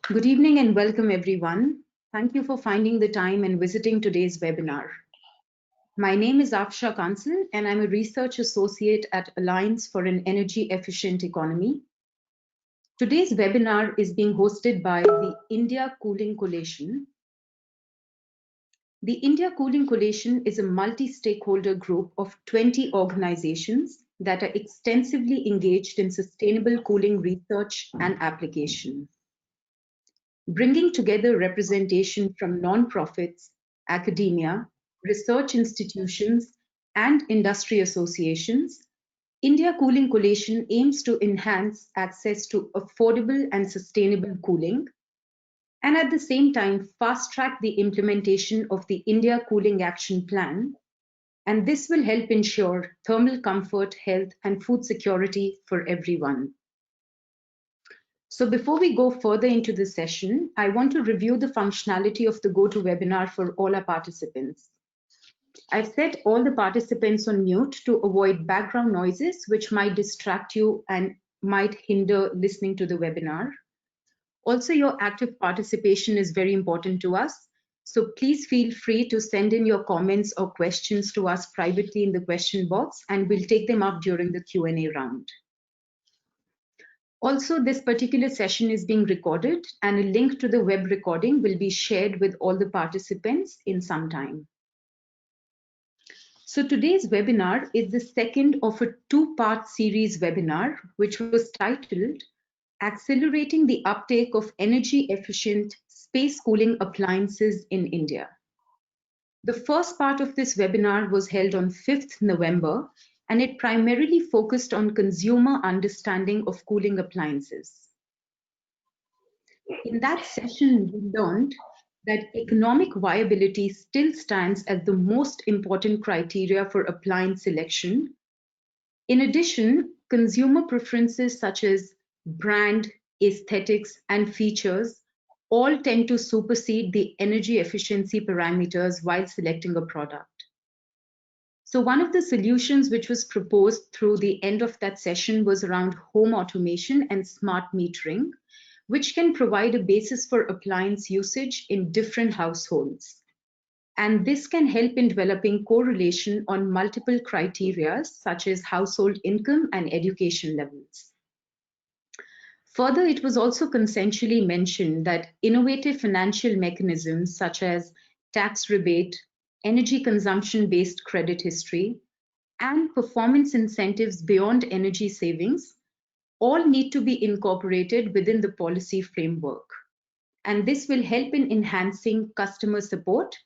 Good evening and welcome everyone. Thank you for finding the time and visiting today's webinar. My name is Afsha Kansal and I'm a research associate at Alliance for an Energy Efficient Economy. Today's webinar is being hosted by the India Cooling Coalition. The India Cooling Coalition is a multi-stakeholder group of 20 organizations that are extensively engaged in sustainable cooling research and application, bringing together representation from non-profits, academia, research institutions, and industry associations. India Cooling Coalition aims to enhance access to affordable and sustainable cooling, and at the same time fast-track the implementation of the India Cooling Action Plan, and this will help ensure thermal comfort, health, and food security for everyone. So before we go further into the session, I want to review the functionality of the GoToWebinar for all our participants. I've set all the participants on mute to avoid background noises, which might distract you and might hinder listening to the webinar. Also, your active participation is very important to us. So please feel free to send in your comments or questions to us privately in the question box, and we'll take them up during the Q&A round. Also, this particular session is being recorded and a link to the web recording will be shared with all the participants in some time. So today's webinar is the second of a two-part series webinar, which was titled Accelerating the Uptake of Energy Efficient Space Cooling Appliances in India. The first part of this webinar was held on 5th November, and it primarily focused on consumer understanding of cooling appliances. In that session, we learned that economic viability still stands as the most important criteria for appliance selection. In addition, consumer preferences such as brand, aesthetics, and features all tend to supersede the energy efficiency parameters while selecting a product. So one of the solutions which was proposed through the end of that session was around home automation and smart metering, which can provide a basis for appliance usage in different households. And this can help in developing correlation on multiple criteria such as household income and education levels. Further, it was also consensually mentioned that innovative financial mechanisms such as tax rebate, energy consumption-based credit history, and performance incentives beyond energy savings all need to be incorporated within the policy framework. And this will help in enhancing customer support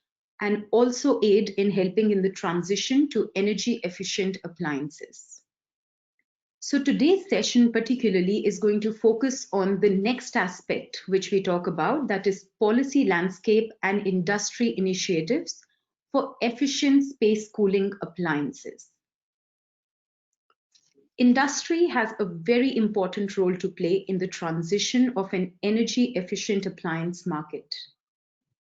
and also aid in helping in the transition to energy efficient appliances. So today's session particularly is going to focus on the next aspect which we talk about, that is policy landscape and industry initiatives for efficient space cooling appliances. Industry has a very important role to play in the transition of an energy efficient appliance market.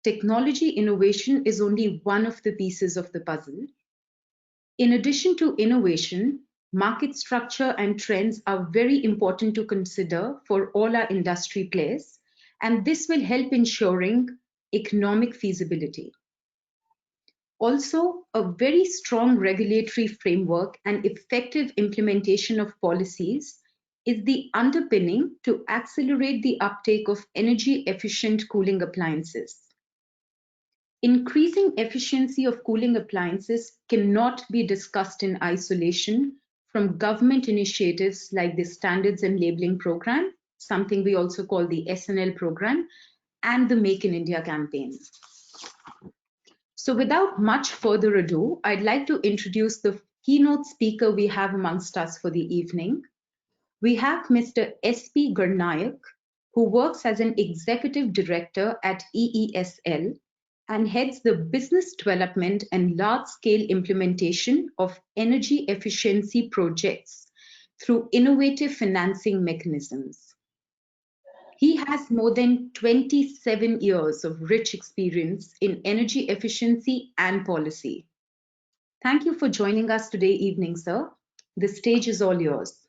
Technology innovation is only one of the pieces of the puzzle. In addition to innovation, market structure and trends are very important to consider for all our industry players, and this will help ensuring economic feasibility. Also, a very strong regulatory framework and effective implementation of policies is the underpinning to accelerate the uptake of energy efficient cooling appliances. Increasing efficiency of cooling appliances cannot be discussed in isolation from government initiatives like the Standards and Labeling Program, something we also call the SNL program, and the Make in India campaign. So without much further ado, I'd like to introduce the keynote speaker we have amongst us for the evening. We have Mr. S.P. Garnayak, who works as an executive director at EESL and heads the business development and large-scale implementation of energy efficiency projects through innovative financing mechanisms. He has more than 27 years of rich experience in energy efficiency and policy. Thank you for joining us today evening, sir. The stage is all yours.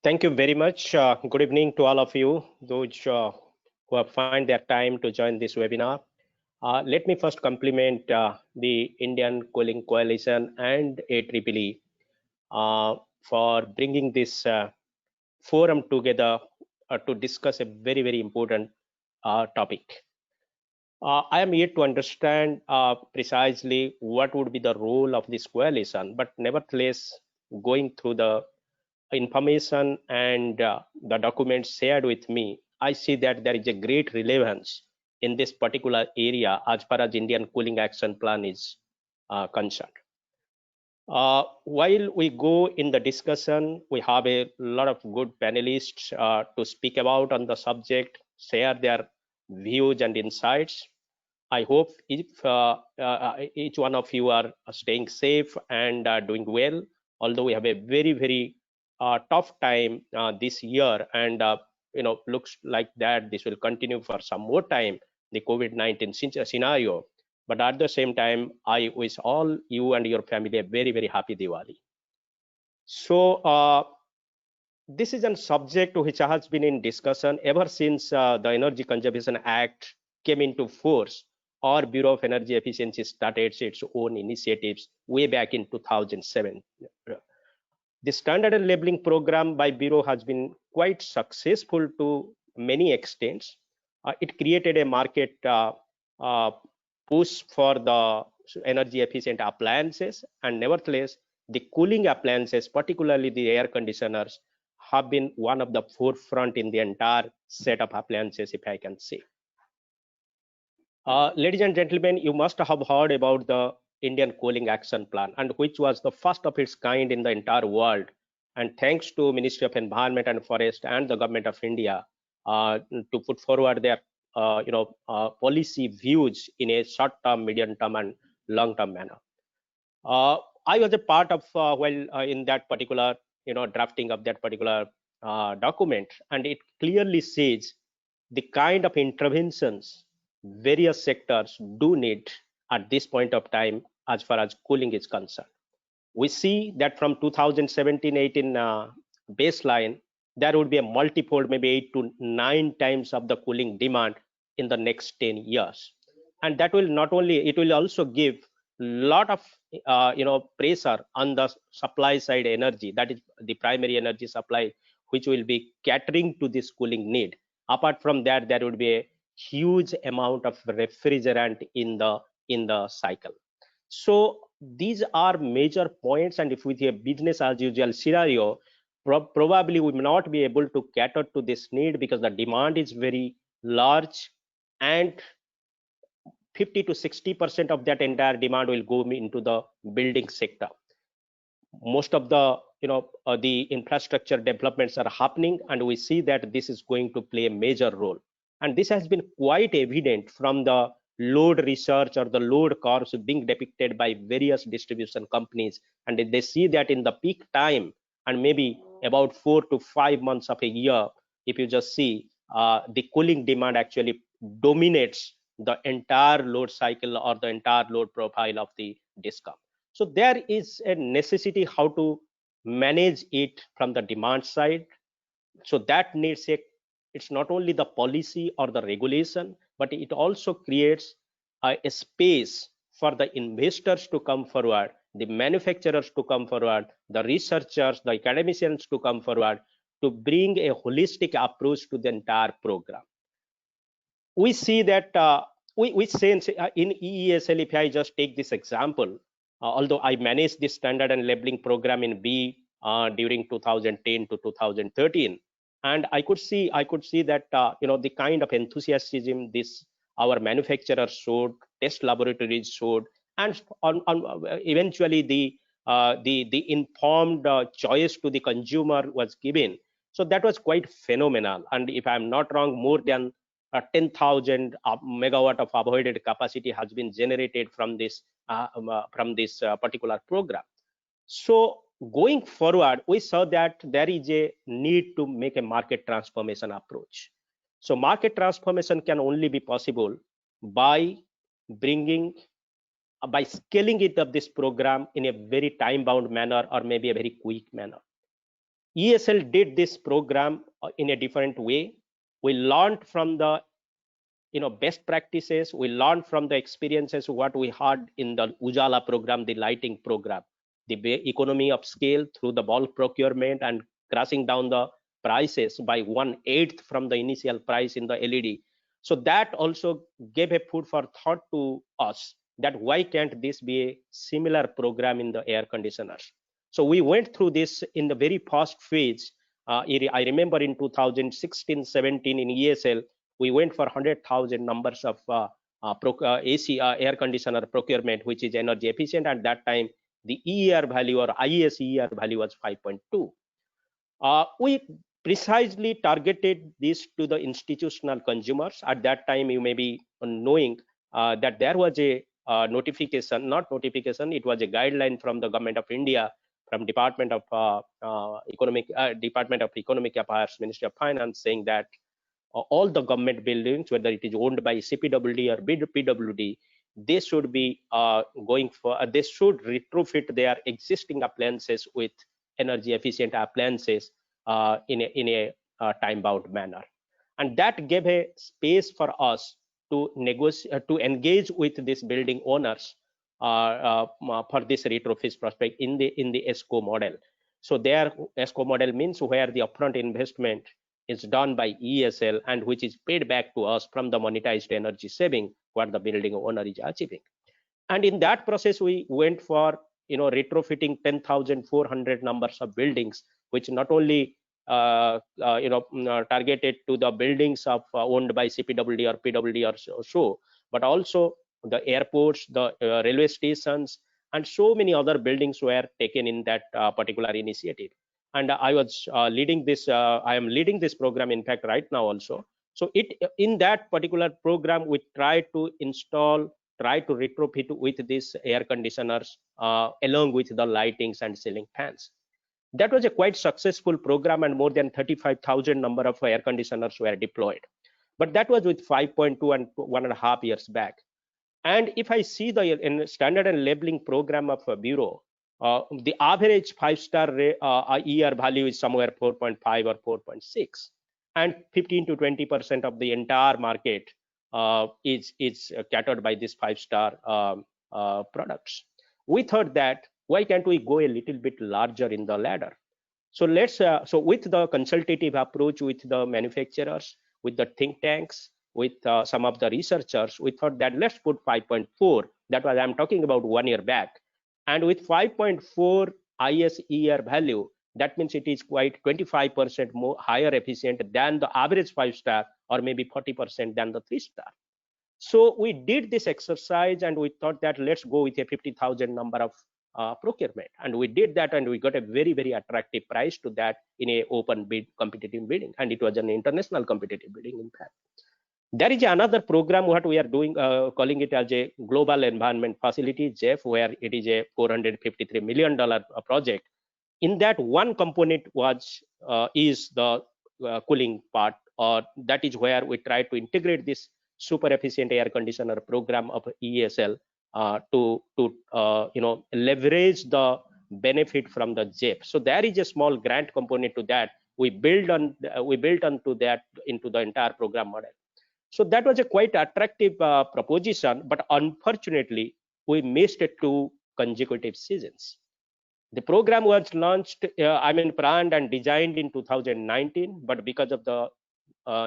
Thank you very much. Good evening to all of you, those who have find their time to join this webinar. Let me first compliment the Indian Cooling Coalition and AEEE for bringing this forum together to discuss a very, very important topic. I am yet to understand precisely what would be the role of this coalition, but nevertheless, going through the information and the documents shared with me, I see that there is a great relevance in this particular area as far as Indian Cooling Action Plan is concerned. While we go in the discussion, we have a lot of good panelists to speak about on the subject, share their views and insights. I hope if each one of you are staying safe and doing well, although we have a very, very tough time this year, and looks like that this will continue for some more time, the COVID-19 scenario. But at the same time, I wish all you and your family a very, very happy Diwali. So this is a subject which has been in discussion ever since the Energy Conservation Act came into force, or Bureau of Energy Efficiency started its own initiatives way back in 2007. The standard and labeling program by Bureau has been quite successful to many extents. It created a market uh, push for the energy efficient appliances, and nevertheless, the cooling appliances, particularly the air conditioners, have been one of the forefront in the entire set of appliances, if I can say. Ladies and gentlemen, you must have heard about the Indian Cooling Action Plan, and which was the first of its kind in the entire world. And thanks to Ministry of Environment and Forest and the Government of India to put forward their policy views in a short-term, medium-term, and long-term manner. I was a part of in that particular drafting of that particular document, and it clearly says the kind of interventions various sectors do need at this point of time as far as cooling is concerned. We see that from 2017-18 baseline, there would be a multifold, maybe 8 to 9 times of the cooling demand in the next 10 years. And that will not only, it will also give lot of pressure on the supply side energy, that is the primary energy supply, which will be catering to this cooling need. Apart from that, there would be a huge amount of refrigerant in the cycle. So these are major points, and if with a business as usual scenario, probably we may not be able to cater to this need because the demand is very large, and 50 to 60% of that entire demand will go into the building sector. Most of the the infrastructure developments are happening, and we see that this is going to play a major role. And this has been quite evident from the load research or the load curves being depicted by various distribution companies, and they see that in the peak time and maybe about 4 to 5 months of a year, if you just see the cooling demand actually dominates the entire load cycle or the entire load profile of the DISCOM. So there is a necessity how to manage it from the demand side. So that needs it's not only the policy or the regulation, but it also creates a space for the investors to come forward, the manufacturers to come forward, the researchers, the academicians to come forward to bring a holistic approach to the entire program. We see that we sense in EESL, if I just take this example, although I managed this standard and labeling program in B during 2010 to 2013, and I could see that the kind of enthusiasm this our manufacturers showed, test laboratories showed, and eventually the informed choice to the consumer was given. So that was quite phenomenal. And if I'm not wrong, more than 10,000 megawatt of avoided capacity has been generated from this particular program. So going forward, we saw that there is a need to make a market transformation approach. So market transformation can only be possible by bringing by scaling it up this program in a very time bound manner or maybe a very quick manner. ESL did this program in a different way. We learned from the best practices. We learned from the experiences what we had in the Ujala program, the lighting program, the economy of scale through the bulk procurement and crashing down the prices by 1/8 from the initial price in the LED. So that also gave a food for thought to us that why can't this be a similar program in the air conditioners. So we went through this in the very first phase. I remember in 2016-17 in ESL, we went for 100,000 numbers of AC air conditioner procurement, which is energy efficient. At that time, the EER value or IES EER value was 5.2. We precisely targeted this to the institutional consumers. At that time, you may be knowing that there was a notification, not notification, it was a guideline from the Government of India, from Department of Economic Affairs, Ministry of Finance, saying that all the government buildings, whether it is owned by CPWD or PWD, they should be they should retrofit their existing appliances with energy efficient appliances in a time bound manner. And that gave a space for us to negotiate, to engage with these building owners for this retrofit prospect in the ESCO model. So their ESCO model means where the upfront investment is done by ESL and which is paid back to us from the monetized energy saving what the building owner is achieving. And in that process, we went for retrofitting 10,400 numbers of buildings, which not only targeted to the buildings of owned by CPWD or PWD or so, but also the airports, the railway stations, and so many other buildings were taken in that particular initiative. And I was leading this. I am leading this program, in fact, right now also. So in that particular program, we try to retrofit with these air conditioners along with the lightings and ceiling fans. That was a quite successful program, and more than 35,000 number of air conditioners were deployed. But that was with 5.2 and 1.5 years back. And if I see the standard and labeling program of a bureau, the average 5-star ER value is somewhere 4.5 or 4.6, and 15 to 20% of the entire market is catered by these 5-star products. We thought that why can't we go a little bit larger in the ladder? So so with the consultative approach with the manufacturers, with the think tanks, with some of the researchers, we thought that let's put 5.4. That was I'm talking about 1 year back. And with 5.4 ISER value, that means it is quite 25% more higher efficient than the average 5-star, or maybe 40% than the 3-star. So we did this exercise and we thought that let's go with a 50,000 number of procurement, and we did that, and we got a very, very attractive price to that in a open bid competitive bidding, and it was an international competitive bidding. In fact, there is another program what we are doing, calling it as a Global Environment Facility, GEF, where it is a $453 million project. In that, one component is the cooling part, or that is where we try to integrate this super efficient air conditioner program of ESL to leverage the benefit from the GEF. So there is a small grant component to that. We built onto that into the entire program model. So that was a quite attractive proposition, but unfortunately, we missed 2 consecutive seasons. The program was launched, planned and designed in 2019, but because of the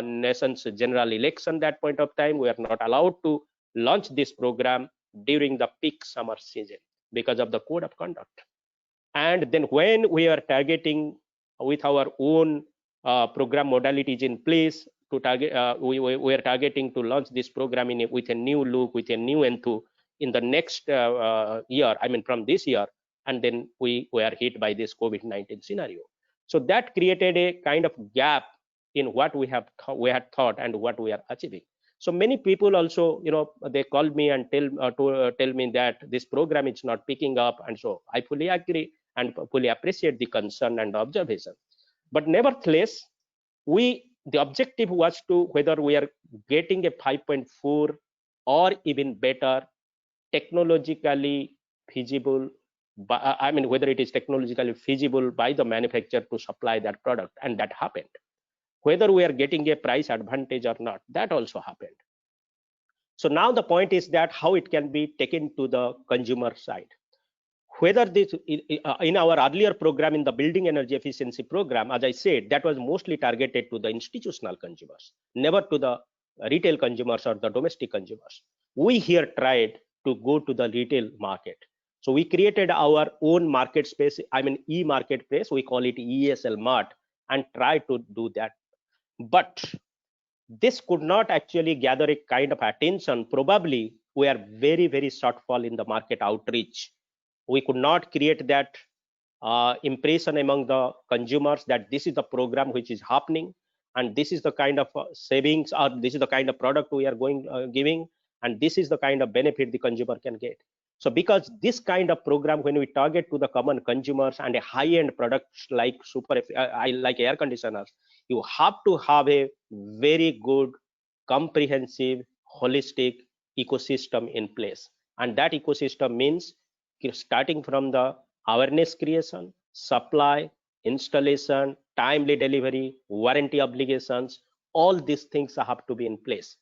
nation's general election that point of time, we are not allowed to launch this program during the peak summer season because of the code of conduct. And then when we are targeting with our own program modalities in place to target, we are targeting to launch this program with a new look, with a new enthu in the next year, from this year, and then we were hit by this COVID-19 scenario. So that created a kind of gap in what we had thought and what we are achieving. So many people also, they called me and tell me that this program is not picking up, and so I fully agree and fully appreciate the concern and the observation. But nevertheless, the objective was to whether we are getting a 5.4 or even better, technologically feasible, I mean, whether it is technologically feasible by the manufacturer to supply that product, and that happened. Whether we are getting a price advantage or not, that also happened. So now the point is that how it can be taken to the consumer side. Whether this in our earlier program, in the building energy efficiency program, as I said, that was mostly targeted to the institutional consumers, never to the retail consumers or the domestic consumers. We here tried to go to the retail market. So we created our own market space, I mean e-marketplace, we call it ESL Mart, and try to do that. But this could not actually gather a kind of attention. Probably we are very, very shortfall in the market outreach. We could not create that impression among the consumers that this is the program which is happening, and this is the kind of savings, or this is the kind of product we are going giving, and this is the kind of benefit the consumer can get. So because this kind of program, when we target to the common consumers and a high-end products like like air conditioners, you have to have a very good, comprehensive, holistic ecosystem in place. And that ecosystem means starting from the awareness creation, supply, installation, timely delivery, warranty obligations, all these things have to be in place.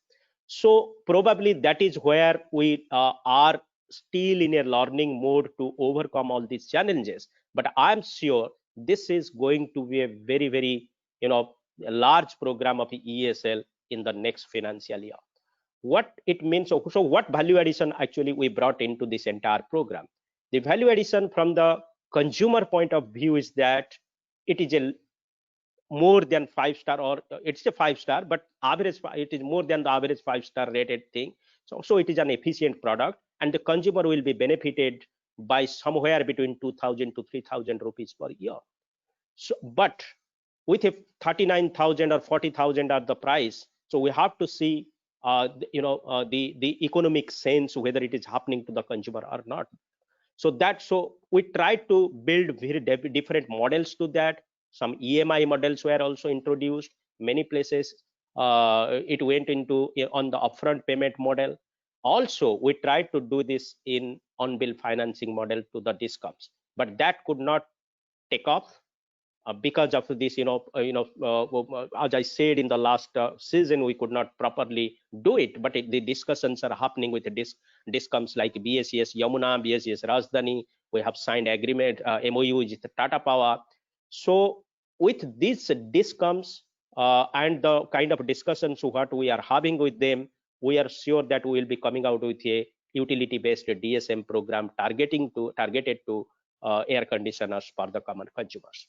So probably that is where we are still in a learning mode to overcome all these challenges. But I'm sure this is going to be a very, very, a large program of ESL in the next financial year. What it means, so what value addition actually we brought into this entire program? The value addition from the consumer point of view is that it is a more than 5-star, or it's a 5-star, but average, it is more than the average 5-star rated thing. So it is an efficient product, and the consumer will be benefited by somewhere between 2,000 to 3,000 rupees per year. So, but with a 39,000 or 40,000 at the price, so we have to see the economic sense, whether it is happening to the consumer or not. So we tried to build very different models to that. Some EMI models were also introduced. Many places it went into on the upfront payment model. Also, we tried to do this in on-bill financing model to the discoms, but that could not take off because of this. As I said, in the last season, we could not properly do it, but the discussions are happening with the discoms like BSES Yamuna, BSES Rajdhani. We have signed agreement MOU with Tata Power. So with these discoms and the kind of discussions what we are having with them, we are sure that we will be coming out with a utility-based DSM program targeted to air conditioners for the common consumers.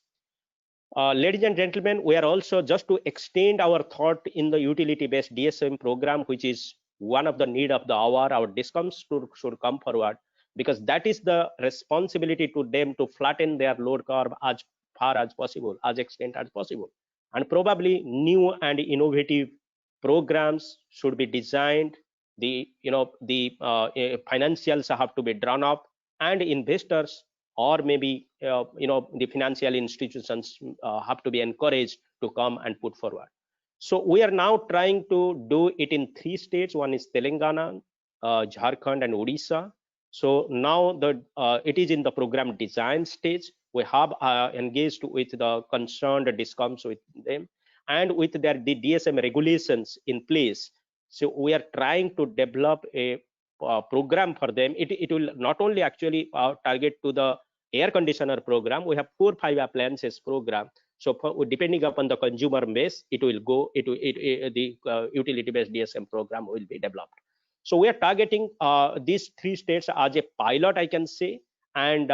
Ladies and gentlemen, we are also, just to extend our thought in the utility-based DSM program, which is one of the need of the hour. Our discoms should come forward, because that is the responsibility to them to flatten their load curve as far as possible, as extent as possible. And probably new and innovative programs should be designed. The financials have to be drawn up, and investors, or maybe the financial institutions have to be encouraged to come and put forward. So we are now trying to do it in 3 states. One is Telangana, Jharkhand, and Odisha. So now it is in the program design stage. We have engaged with the concerned discoms with them, and with the DSM regulations in place. So we are trying to develop a program for them. It will not only actually target to the air conditioner program. We have 4-5 appliances program. So depending upon the consumer base, it will go. The utility-based DSM program will be developed. So we are targeting these 3 states as a pilot, I can say, and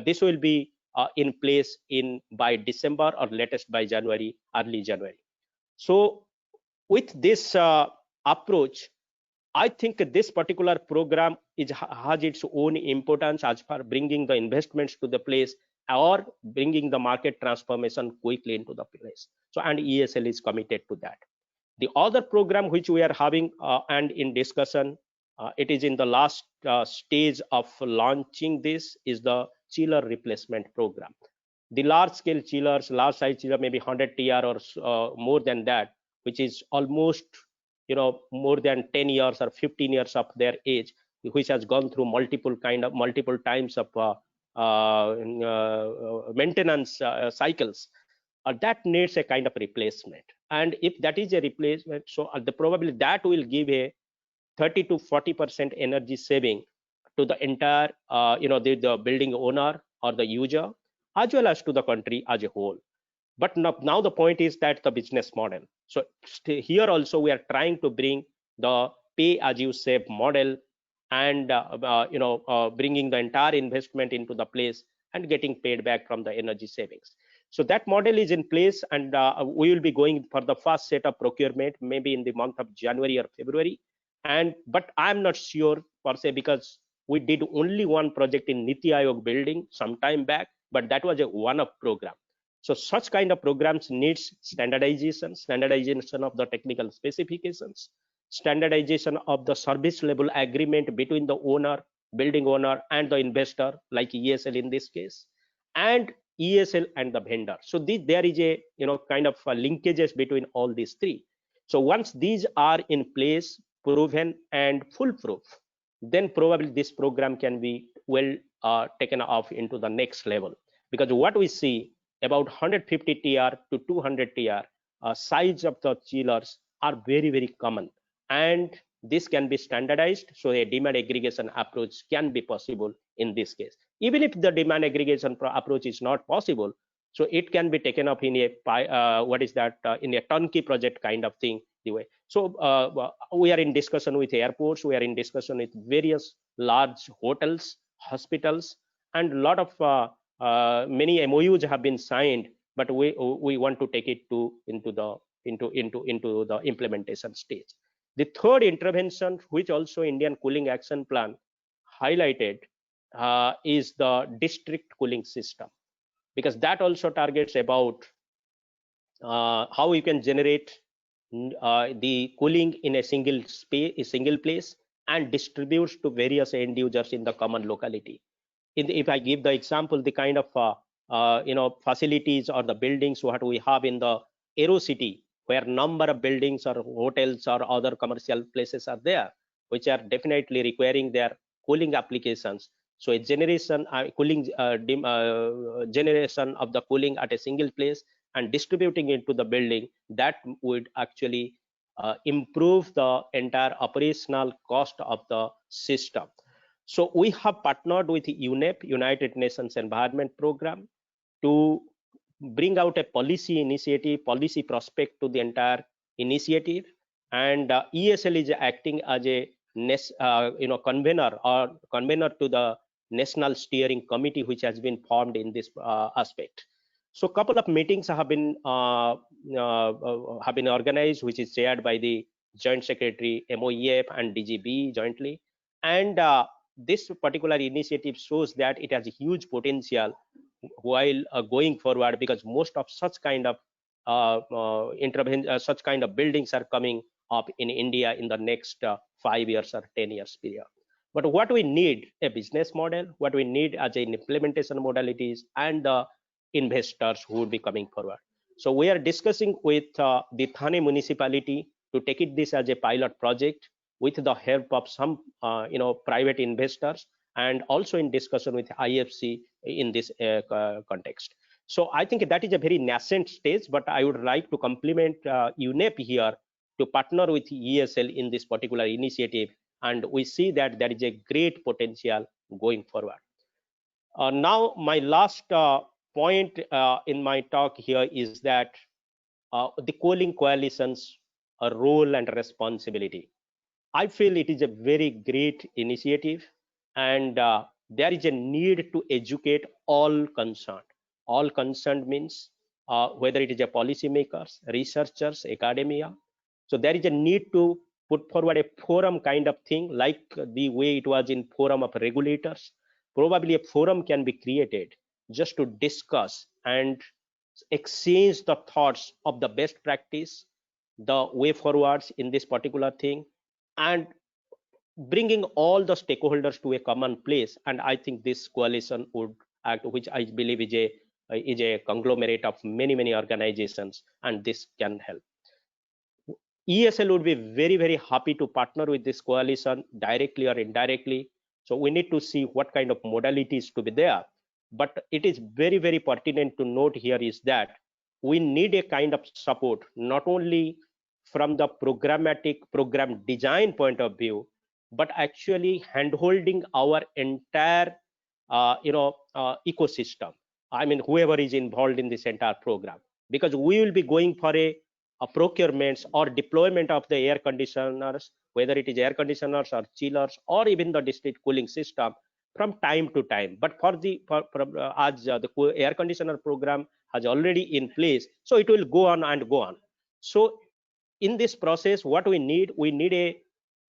this will be in place by December, or latest by January, early January. So with this approach, I think this particular program has its own importance as far bringing the investments to the place, or bringing the market transformation quickly into the place. So, and ESL is committed to that. The other program which we are having and in discussion, it is in the last stage of launching. This is the chiller replacement program. The large scale chillers, large size chiller, maybe 100 TR or more than that, which is almost more than 10 years or 15 years of their age, which has gone through multiple times of maintenance cycles, that needs a kind of replacement. And if that is a replacement, so probably that will give a 30 to 40% energy saving to the entire the building owner or the user, as well as to the country as a whole. But now the point is that the business model. So here also we are trying to bring the pay as you save model, and bringing the entire investment into the place and getting paid back from the energy savings. So that model is in place, and we will be going for the first set of procurement maybe in the month of January or February. But I'm not sure per se, because we did only one project in Niti Aayog building some time back, but that was a one-off program. So such kind of programs needs standardization of the technical specifications, standardization of the service level agreement between the owner, building owner, and the investor, like ESL in this case, and ESL and the vendor. So there is a kind of linkages between all these three. So once these are in place, proven and foolproof, then probably this program can be well taken off into the next level. Because what we see, about 150 TR to 200 TR size of the chillers are very, very common, and this can be standardized, so a demand aggregation approach can be possible in this case. Even if the demand aggregation approach is not possible, so it can be taken up in a in a turnkey project kind of thing. So we are in discussion with airports, we are in discussion with various large hotels, hospitals, and a lot of many MOUs have been signed, but we want to take it into the implementation stage. The third intervention, which also Indian Cooling Action Plan highlighted, is the district cooling system, because that also targets about how you can generate the cooling in a single place and distributes to various end users in the common locality. If I give the example, the kind of facilities or the buildings what we have in the Aero City, where number of buildings or hotels or other commercial places are there, which are definitely requiring their cooling applications. So a generation generation of the cooling at a single place and distributing it to the building, that would actually improve the entire operational cost of the system. So we have partnered with UNEP, United Nations Environment Program, to bring out a policy initiative, policy prospect to the entire initiative, and ESL is acting as a convener to the National Steering Committee, which has been formed in this aspect. So a couple of meetings have been organized, which is chaired by the Joint Secretary MOEF and DGB jointly, and this particular initiative shows that it has a huge potential while going forward, because most of such kind of such kind of buildings are coming up in India in the next 5 years or 10 years period. But what we need a business model, what we need as an implementation modalities, and the investors who would be coming forward. So we are discussing with the Thane municipality to take this as a pilot project with the help of some private investors, and also in discussion with IFC in this context. So I think that is a very nascent stage, but I would like to compliment UNEP here to partner with ESL in this particular initiative, and we see that there is a great potential going forward. Now my last point in my talk here is that the cooling coalition's role and responsibility. I feel it is a very great initiative, and there is a need to educate all concerned. All concerned means whether it is a policymakers, researchers, academia. So there is a need to put forward a forum kind of thing, like the way it was in forum of regulators. Probably a forum can be created just to discuss and exchange the thoughts of the best practice, the way forwards in this particular thing, and bringing all the stakeholders to a common place. And I think this coalition would act, which I believe is a conglomerate of many organizations, and this can help. ESL would be very, very happy to partner with this coalition directly or indirectly. So we need to see what kind of modalities to be there. But it is very, very pertinent to note here is that we need a kind of support, not only from the programmatic program design point of view, but actually handholding our entire ecosystem. I mean, whoever is involved in this entire program, because we will be going for a procurements or deployment of the air conditioners, whether it is air conditioners or chillers or even the district cooling system from time to time. But for the as the air conditioner program has already in place, so it will go on and go on. So in this process, what we need a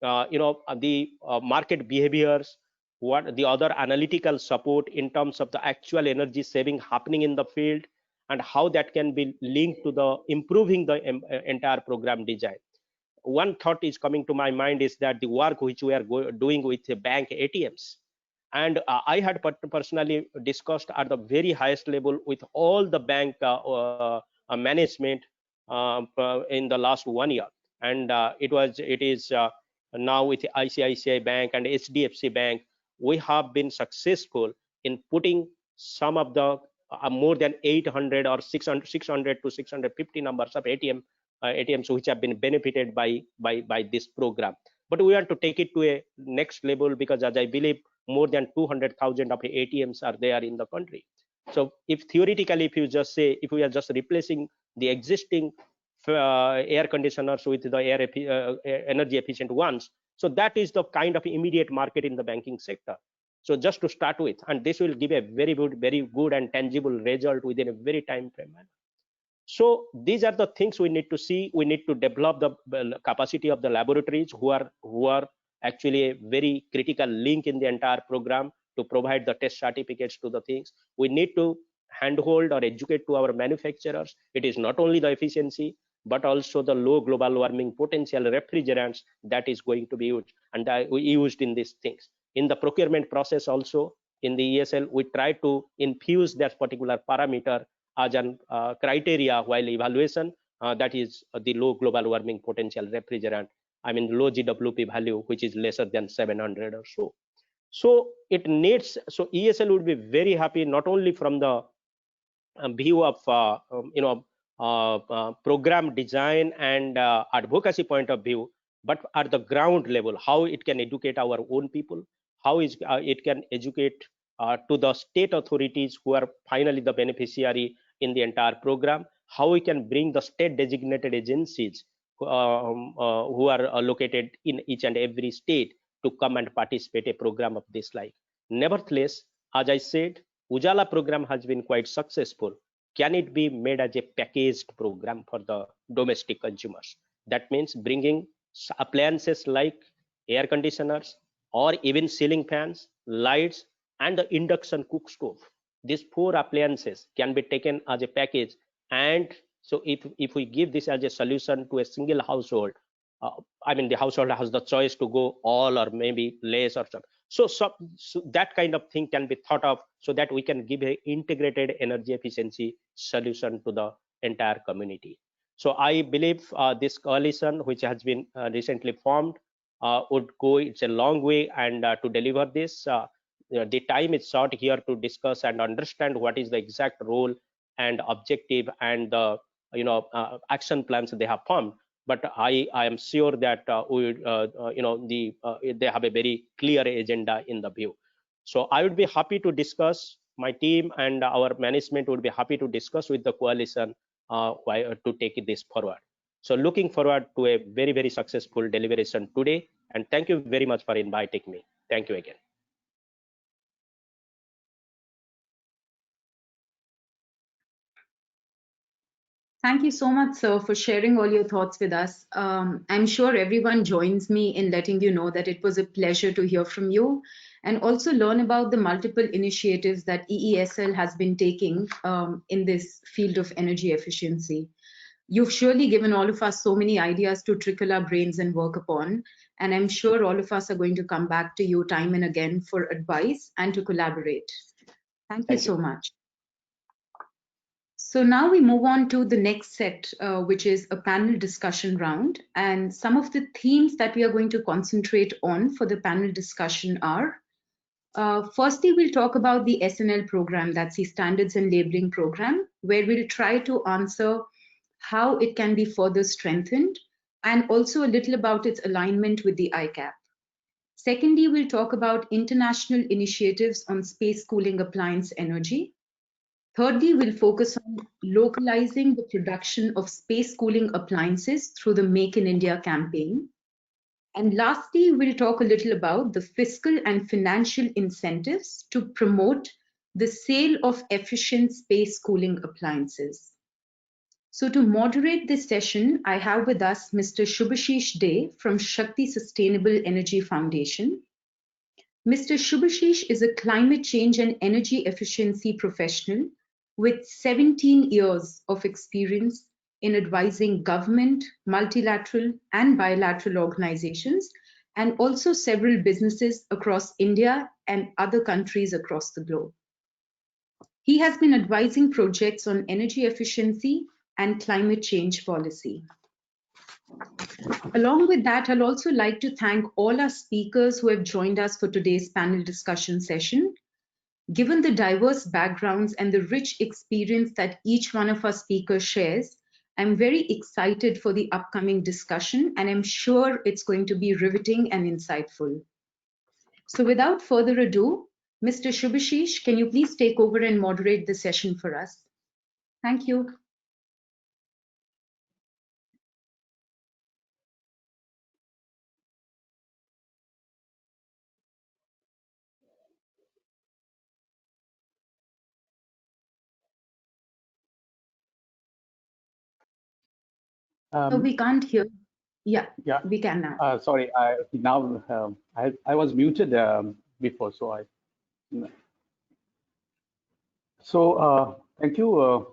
the market behaviors, what the other analytical support in terms of the actual energy saving happening in the field, and how that can be linked to the improving the entire program design. One thought is coming to my mind is that the work which we are doing with the bank ATMs, and I had personally discussed at the very highest level with all the bank management in the last 1 year, and it is now with ICICI Bank and HDFC Bank, we have been successful in putting some of the more than 800 or 600 to 650 numbers of ATMs which have been benefited by this program. But we want to take it to a next level, because as I believe more than 200,000 of ATMs are there in the country. So if theoretically, if you just say, if we are just replacing the existing air conditioners with the energy efficient ones, so that is the kind of immediate market in the banking sector. So just to start with, and this will give a very good and tangible result within a very time frame. So these are the things we need to see. We need to develop the capacity of the laboratories who are actually a very critical link in the entire program to provide the test certificates to the things. We need to handhold or educate to our manufacturers. It is not only the efficiency, but also the low global warming potential refrigerants that is going to be used and used in these things. In the procurement process also, in the ESL, we try to infuse that particular parameter as an criteria while evaluation, that is the low global warming potential refrigerant, I mean low GWP value, which is lesser than 700 or so. So it needs, so ESL would be very happy not only from the view of program design and advocacy point of view, but at the ground level, how it can educate our own people, how it can educate to the state authorities who are finally the beneficiary in the entire program, how we can bring the state designated agencies who are located in each and every state to come and participate a program of this like. Nevertheless, as I said, Ujala program has been quite successful. Can it be made as a packaged program for the domestic consumers? That means bringing appliances like air conditioners or even ceiling fans, lights, and the induction cook stove. These 4 appliances can be taken as a package, and so if we give this as a solution to a single household, I mean the household has the choice to go all or maybe less or something. So that kind of thing can be thought of, so that we can give a integrated energy efficiency solution to the entire community. So I believe this coalition which has been recently formed would go, it's a long way, and to deliver this, the time is short here to discuss and understand what is the exact role and objective and the action plans they have formed. But I am sure that they have a very clear agenda in the view. So I would be happy to discuss, my team and our management would be happy to discuss with the coalition to take this forward. So looking forward to a very successful deliberation today, and thank you very much for inviting me. Thank you again. Thank you so much, sir, for sharing all your thoughts with us. I'm sure everyone joins me in letting you know that it was a pleasure to hear from you and also learn about the multiple initiatives that EESL has been taking in this field of energy efficiency. You've surely given all of us so many ideas to trickle our brains and work upon, and I'm sure all of us are going to come back to you time and again for advice and to collaborate. Thank you so much. So now we move on to the next set, which is a panel discussion round. And some of the themes that we are going to concentrate on for the panel discussion are, firstly, we'll talk about the SNL program, that's the Standards and Labeling Program, where we'll try to answer how it can be further strengthened, and also a little about its alignment with the ICAP. Secondly, we'll talk about international initiatives on space cooling appliance energy. Thirdly, we'll focus on localizing the production of space cooling appliances through the Make in India campaign. And lastly, we'll talk a little about the fiscal and financial incentives to promote the sale of efficient space cooling appliances. So to moderate this session, I have with us Mr. Shubhashish De from Shakti Sustainable Energy Foundation. Mr. Shubhashish is a climate change and energy efficiency professional with 17 years of experience in advising government, multilateral and bilateral organizations, and also several businesses across India and other countries across the globe. He has been advising projects on energy efficiency and climate change policy. Along with that, I'd also like to thank all our speakers who have joined us for today's panel discussion session. Given the diverse backgrounds and the rich experience that each one of our speakers shares, I'm very excited for the upcoming discussion, and I'm sure it's going to be riveting and insightful. So without further ado, Mr. Shubhashish, can you please take over and moderate the session for us? Thank you. We can't hear. Yeah, we can now. Sorry, I was muted before, so thank you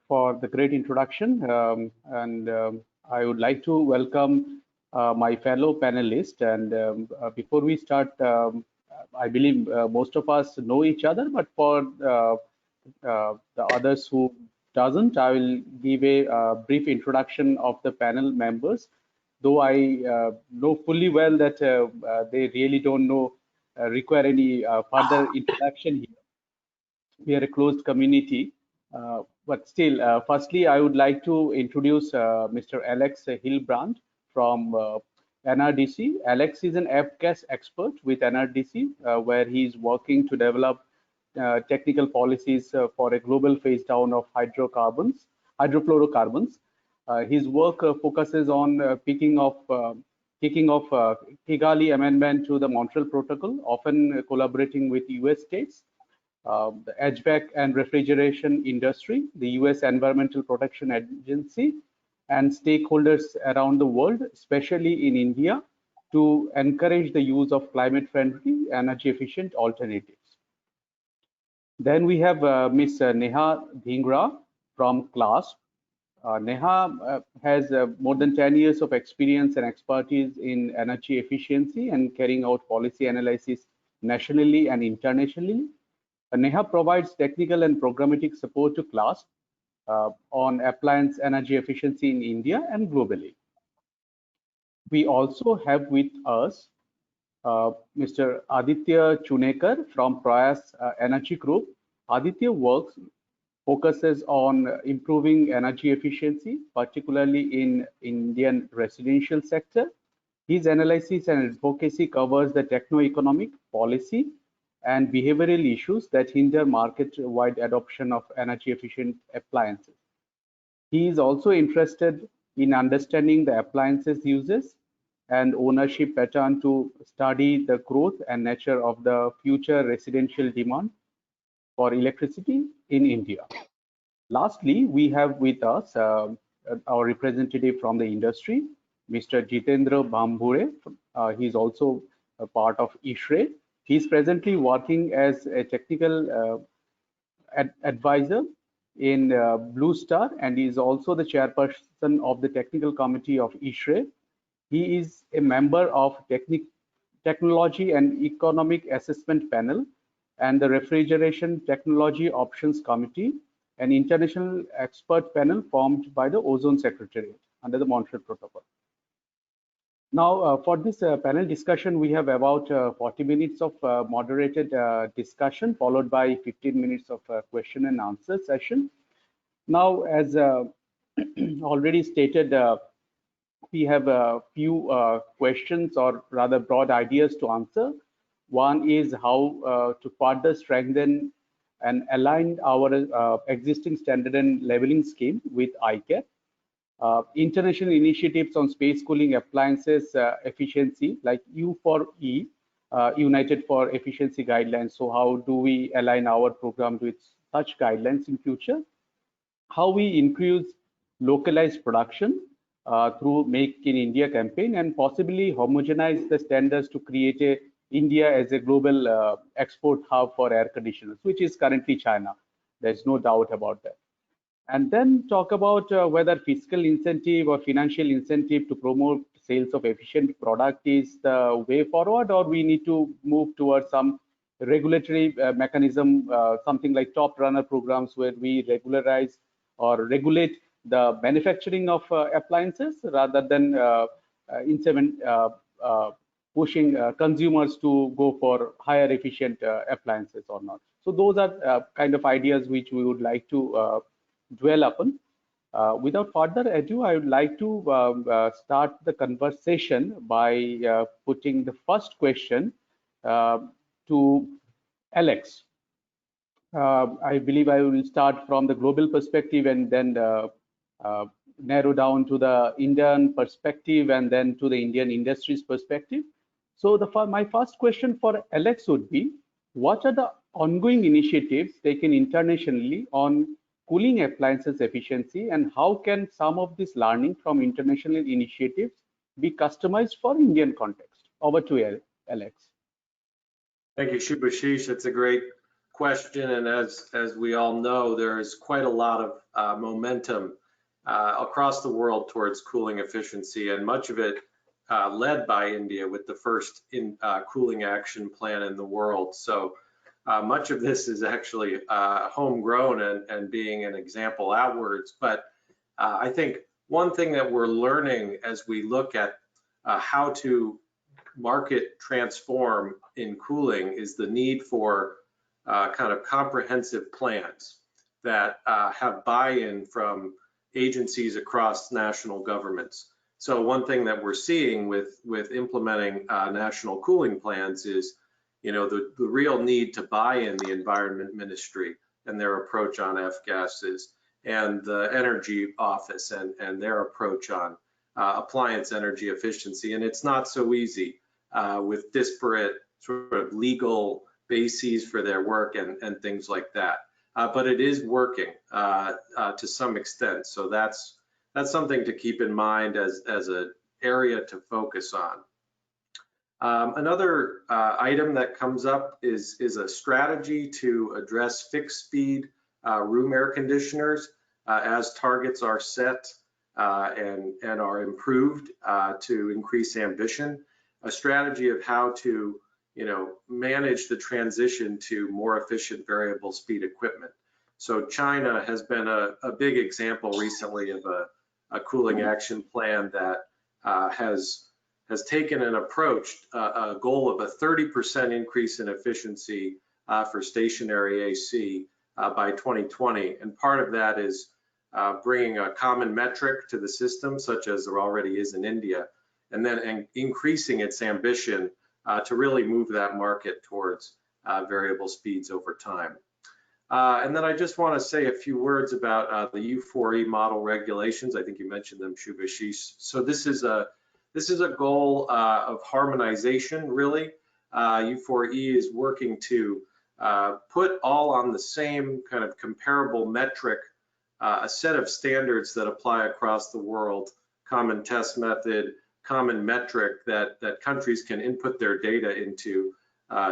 for the great introduction, I would like to welcome my fellow panelists. And before we start, I believe most of us know each other, but for the others who doesn't, I will give a brief introduction of the panel members, though I know fully well that they really don't require any further introduction here. We are a closed community, but still, firstly, I would like to introduce Mr. Alex Hillebrand from NRDC. Alex is an F-gas expert with NRDC, where he is working to develop technical policies for a global phase down of hydrofluorocarbons. His work focuses on kicking off Kigali Amendment to the Montreal Protocol, often collaborating with US states, the HVAC and refrigeration industry, the US Environmental Protection Agency, and stakeholders around the world, especially in India, to encourage the use of climate-friendly, energy-efficient alternatives. Then we have Ms. Neha Dhingra from CLASP. Neha has more than 10 years of experience and expertise in energy efficiency and carrying out policy analysis nationally and internationally. Neha provides technical and programmatic support to CLASP on appliance energy efficiency in India and globally. We also have with us Mr. Aditya Chunekar from Prayas Energy Group. Aditya focuses on improving energy efficiency, particularly in Indian residential sector. His analysis and advocacy covers the techno-economic, policy, and behavioral issues that hinder market-wide adoption of energy-efficient appliances. He is also interested in understanding the appliances uses and ownership pattern to study the growth and nature of the future residential demand for electricity in India. Lastly, we have with us our representative from the industry, Mr. Jitendra Bambure. He is also a part of ISHRE. He is presently working as a technical advisor in Blue Star, and he is also the chairperson of the technical committee of ISHRE. He is a member of Technology and Economic Assessment Panel and the Refrigeration Technology Options Committee an international expert panel formed by the Ozone Secretariat under the Montreal Protocol. Now, for this panel discussion, we have about 40 minutes of moderated discussion, followed by 15 minutes of question and answer session. Now, as already stated, we have a few questions, or rather broad ideas to answer. One is how to further strengthen and align our existing standard and leveling scheme with ICAP. International initiatives on space cooling appliances efficiency, like U4E, United for Efficiency guidelines. So how do we align our program with such guidelines in future? How we increase localized production through Make in India campaign, and possibly homogenize the standards to create India as a global export hub for air conditioners, which is currently China. There's no doubt about that. And then talk about whether fiscal incentive or financial incentive to promote sales of efficient product is the way forward, or we need to move towards some regulatory mechanism, something like top runner programs, where we regularize or regulate the manufacturing of appliances rather than pushing consumers to go for higher efficient appliances or not. So those are kind of ideas which we would like to dwell upon. Without further ado, I would like to start the conversation by putting the first question to Alex. I believe I will start from the global perspective and then narrow down to the Indian perspective and then to the Indian industry's perspective. So my first question for Alex would be, what are the ongoing initiatives taken internationally on cooling appliances efficiency, and how can some of this learning from international initiatives be customized for Indian context? Over to you, Alex. Thank you, Shubhashish. It's a great question, and as we all know, there is quite a lot of momentum across the world towards cooling efficiency, and much of it led by India with the first cooling action plan in the world. So much of this is actually homegrown and being an example outwards. But I think one thing that we're learning as we look at how to market transform in cooling is the need for kind of comprehensive plans that have buy-in from agencies across national governments. So one thing that we're seeing with implementing national cooling plans is, the real need to buy in the Environment Ministry and their approach on F-gases, and the Energy Office and their approach on appliance energy efficiency. And it's not so easy with disparate sort of legal bases for their work and things like that. But it is working to some extent. So that's something to keep in mind as an area to focus on. Another item that comes up is a strategy to address fixed speed room air conditioners as targets are set and are improved to increase ambition. A strategy of how to manage the transition to more efficient variable speed equipment. So China has been a big example recently of a cooling action plan that has taken an approach, a goal of a 30% increase in efficiency for stationary AC by 2020. And part of that is bringing a common metric to the system, such as there already is in India, and then increasing its ambition to really move that market towards variable speeds over time. And then I just want to say a few words about the U4E model regulations. I think you mentioned them, Shubhashish. So this is a goal of harmonization, really. U4E is working to put all on the same kind of comparable metric, a set of standards that apply across the world, common test method, common metric that countries can input their data into,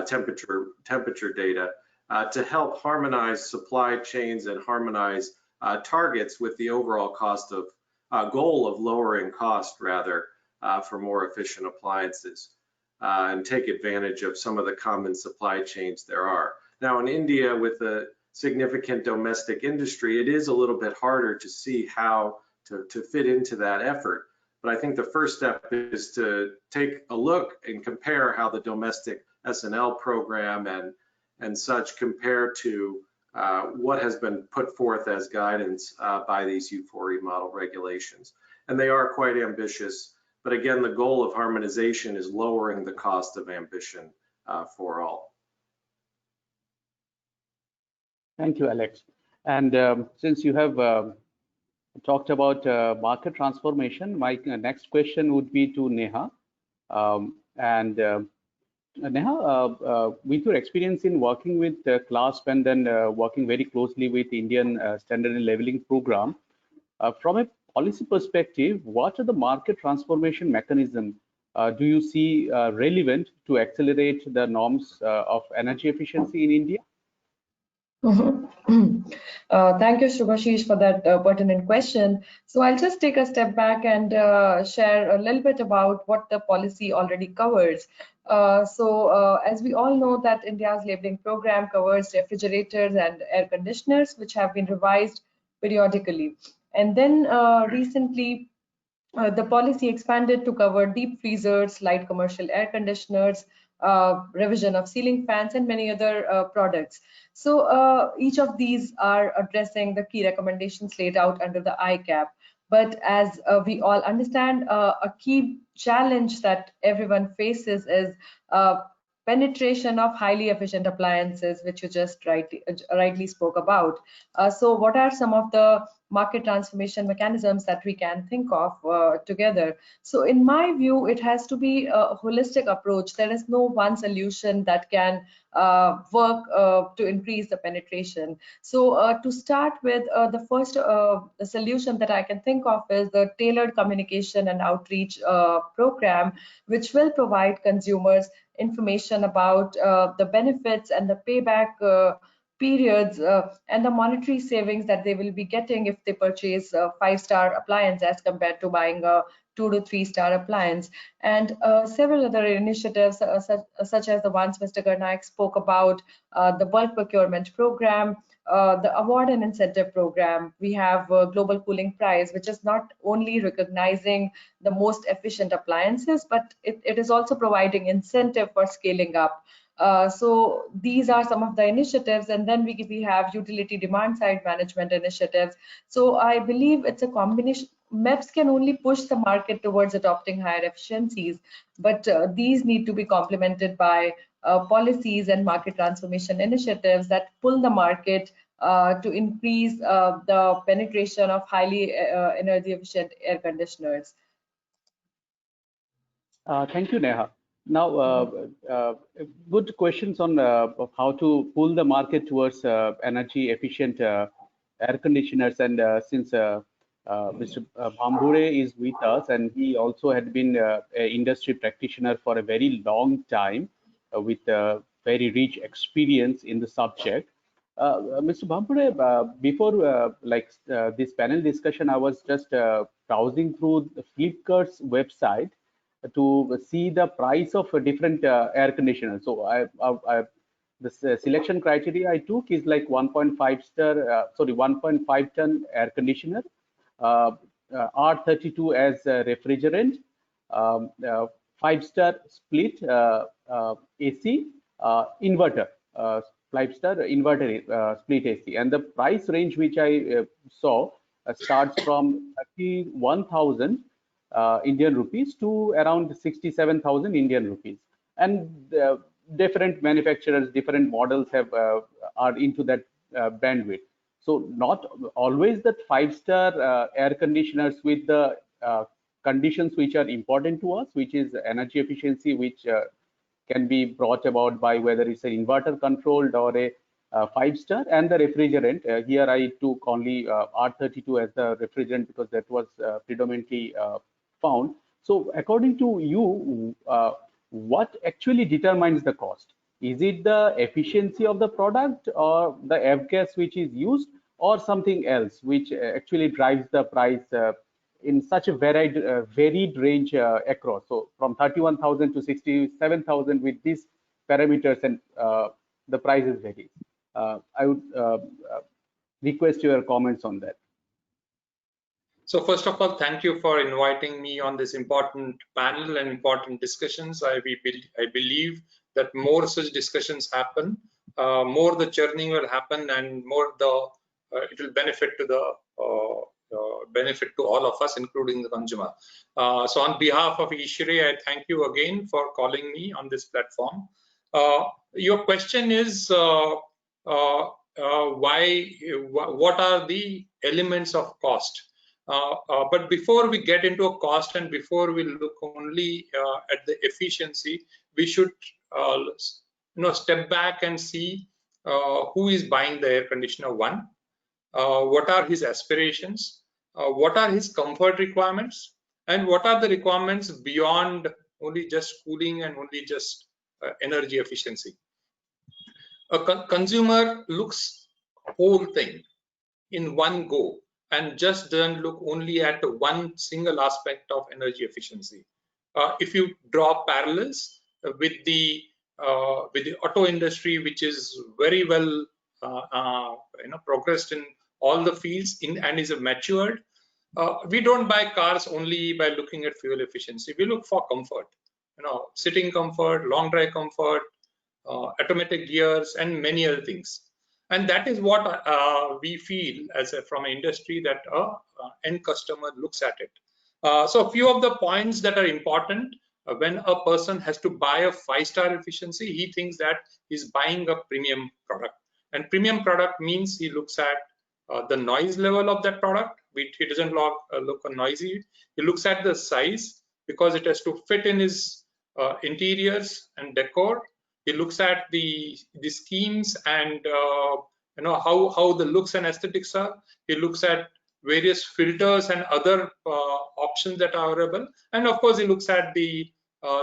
temperature data, to help harmonize supply chains and harmonize targets with the overall cost of goal of lowering cost, rather, for more efficient appliances, and take advantage of some of the common supply chains there are. Now in India, with the significant domestic industry, it is a little bit harder to see how to fit into that effort. But I think the first step is to take a look and compare how the domestic S&L program and such compare to what has been put forth as guidance by these U4E model regulations. And they are quite ambitious. But again, the goal of harmonization is lowering the cost of ambition for all. Thank you, Alex. And since you have talked about market transformation, my next question would be to Neha. Neha, with your experience in working with CLASP and then working very closely with Indian Standard and Leveling Program, from a policy perspective, what are the market transformation mechanism do you see relevant to accelerate the norms of energy efficiency in India? Thank you, Shubhashish, for that pertinent question. So I'll just take a step back and share a little bit about what the policy already covers. As we all know that India's labeling program covers refrigerators and air conditioners, which have been revised periodically. And then recently, the policy expanded to cover deep freezers, light commercial air conditioners, revision of ceiling fans, and many other products. So each of these are addressing the key recommendations laid out under the ICAP. But as we all understand, a key challenge that everyone faces is penetration of highly efficient appliances, which you just rightly spoke about. So what are some of the market transformation mechanisms that we can think of together? So in my view, it has to be a holistic approach. There is no one solution that can work to increase the penetration. So to start with, the first the solution that I can think of is the tailored communication and outreach program, which will provide consumers information about the benefits and the payback periods and the monetary savings that they will be getting if they purchase a 5-star appliance as compared to buying a 2 to 3-star appliance. And several other initiatives such as the ones Mr. Garnaik spoke about, the bulk procurement program, the award and incentive program. We have a global cooling prize, which is not only recognizing the most efficient appliances, but it is also providing incentive for scaling up. So these are some of the initiatives, and then we have utility demand side management initiatives. So I believe it's a combination. MEPS can only push the market towards adopting higher efficiencies, but these need to be complemented by policies and market transformation initiatives that pull the market to increase the penetration of highly energy efficient air conditioners. Thank you, Neha. Now, good questions on how to pull the market towards energy efficient air conditioners. And since Mr. Bhambure is with us, and he also had been an industry practitioner for a very long time with very rich experience in the subject. Mr. Bhambure, before this panel discussion, I was just browsing through Flipkart's website to see the price of different air conditioners. So the selection criteria I took is like 1.5 ton air conditioner, R32 as a refrigerant, 5-star split AC, inverter, 5-star inverter split AC. And the price range which I saw starts from 31,000 Indian rupees to around 67,000 Indian rupees. And different manufacturers, different models have are into that bandwidth. So not always that 5-star air conditioners with the conditions which are important to us, which is energy efficiency, which can be brought about by whether it's an inverter controlled or a 5-star, and the refrigerant. Here I took only R32 as the refrigerant because that was predominantly found. So according to you, what actually determines the cost? Is it the efficiency of the product or the F-gas which is used, or something else which actually drives the price in such a varied range across? So from 31,000 to 67,000 with these parameters, and the prices vary. I would request your comments on that. So first of all, thank you for inviting me on this important panel and important discussions. I believe that more such discussions happen, more the churning will happen, and more it will benefit to all of us, including the consumer. So on behalf of eShri, I thank you again for calling me on this platform. Your question is what are the elements of cost? But before we get into a cost and before we look only at the efficiency, we should step back and see who is buying the air conditioner. One, what are his aspirations, what are his comfort requirements, and what are the requirements beyond only just cooling and only just energy efficiency. A consumer looks whole thing in one go and just doesn't look only at one single aspect of energy efficiency. If you draw parallels with the auto industry, which is very well progressed in all the fields and is matured, we don't buy cars only by looking at fuel efficiency. We look for comfort, sitting comfort, long drive comfort, automatic gears, and many other things. And that is what we feel from an industry that end customer looks at it. So a few of the points that are important when a person has to buy a 5-star efficiency, he thinks that he's buying a premium product. And premium product means he looks at the noise level of that product. He doesn't look noisy. He looks at the size because it has to fit in his interiors and decor. He looks at the schemes and how the looks and aesthetics are. He looks at various filters and other options that are available, and of course he looks at the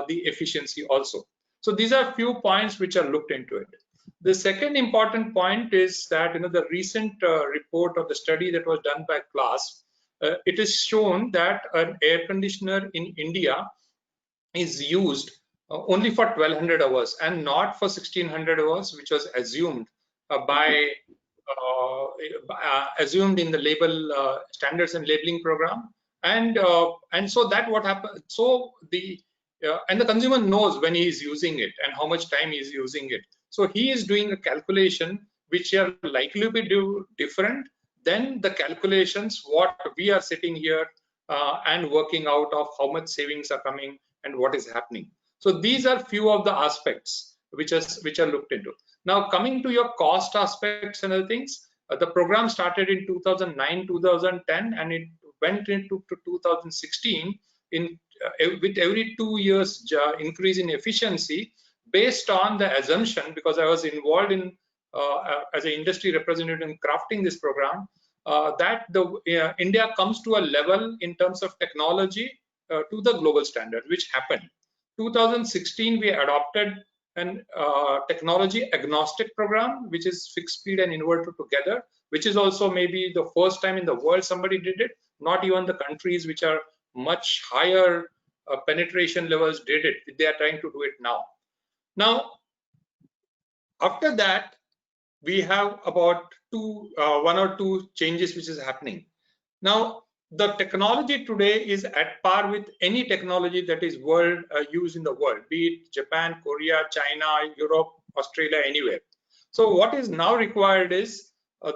efficiency also. So these are few points which are looked into it. The second important point is that the recent report of the study that was done by CLAS, it is shown that an air conditioner in India is used only for 1200 hours and not for 1600 hours, which was assumed assumed in the label standards and labeling program. And so that what happened. So and the consumer knows when he is using it and how much time he is using it. So he is doing a calculation which are likely to be different than the calculations what we are sitting here and working out of how much savings are coming and what is happening. So these are few of the aspects which are looked into. Now coming to your cost aspects and other things, the program started in 2009-2010 and it went into 2016 with every 2 years increase in efficiency, based on the assumption, because I was involved in as an industry representative in crafting this program, that India comes to a level in terms of technology to the global standard, which happened. 2016 we adopted an technology agnostic program, which is fixed speed and inverter together, which is also maybe the first time in the world somebody did it. Not even the countries which are much higher penetration levels did it. They are trying to do it now. Now, after that, we have about one or two changes which is happening. Now, the technology today is at par with any technology that is used in the world, be it Japan, Korea, China, Europe, Australia, anywhere. So what is now required is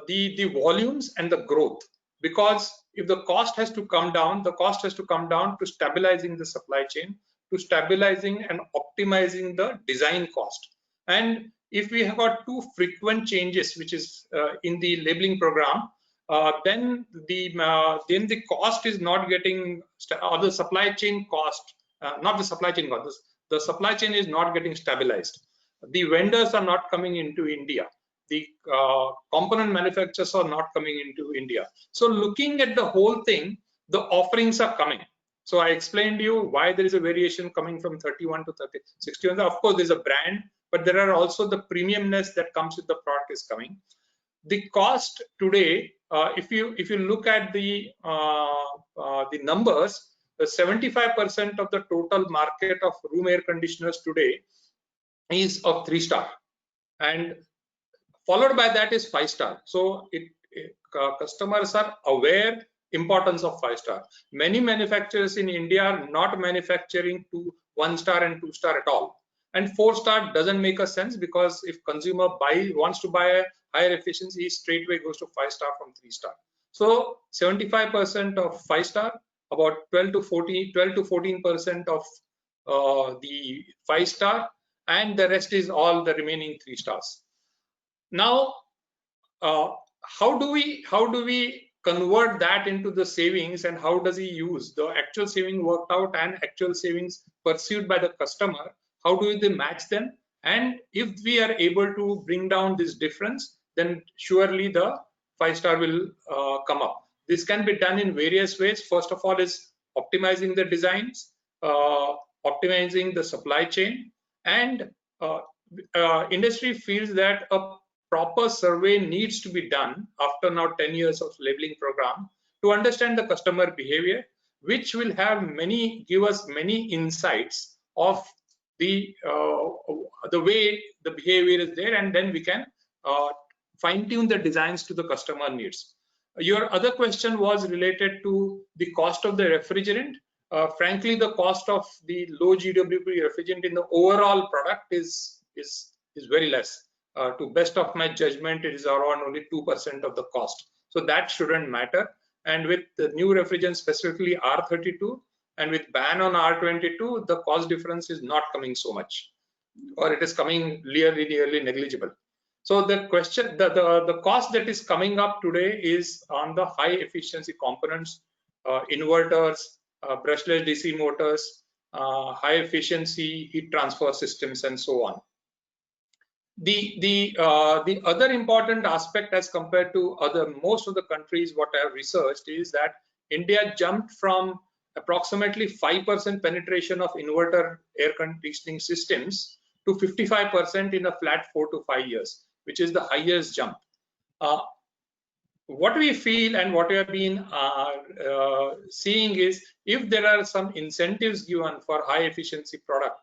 the volumes and the growth, because if the cost has to come down, the cost has to come down to stabilizing the supply chain, to stabilizing and optimizing the design cost. And if we have got too frequent changes, which is in the labeling program, then the cost is not getting, or the supply chain cost, not the supply chain cost, the supply chain is not getting stabilized. The vendors are not coming into India. The component manufacturers are not coming into India. So looking at the whole thing, the offerings are coming. So I explained to you why there is a variation coming from 31 to 61. Of course, there's a brand, but there are also the premiumness that comes with the product is coming. The cost today, if you look at the numbers, 75% of the total market of room air conditioners today is of 3-star, and Followed by that is 5-star. So customers are aware importance of 5-star. Many manufacturers in India are not manufacturing to 1-star and 2-star at all. And 4-star doesn't make a sense, because if consumer wants to buy a higher efficiency, he straightway goes to 5-star from 3-star. So 75% of 5-star, about 12 to 14% of the 5-star, and the rest is all the remaining 3 stars. Now, how do we convert that into the savings, and how does he use the actual saving worked out and actual savings pursued by the customer? How do they match them? And if we are able to bring down this difference, then surely the 5-star will come up. This can be done in various ways. First of all is optimizing the designs, optimizing the supply chain, and industry feels that a proper survey needs to be done after now 10 years of labeling program to understand the customer behavior, which will give us many insights of the way the behavior is there, and then we can fine-tune the designs to the customer needs. Your other question was related to the cost of the refrigerant. Frankly, the cost of the low GWP refrigerant in the overall product is very less. To best of my judgment, it is around only 2% of the cost. So that shouldn't matter. And with the new refrigerant, specifically R32, and with ban on R22, the cost difference is not coming so much, or it is coming nearly negligible. So the question, the cost that is coming up today is on the high efficiency components, inverters, brushless DC motors, high efficiency heat transfer systems, and so on. The other important aspect as compared to most of the countries what I have researched is that India jumped from approximately 5% penetration of inverter air conditioning systems to 55% in a flat 4 to 5 years, which is the highest jump. What we feel and what we have been seeing is, if there are some incentives given for high efficiency product,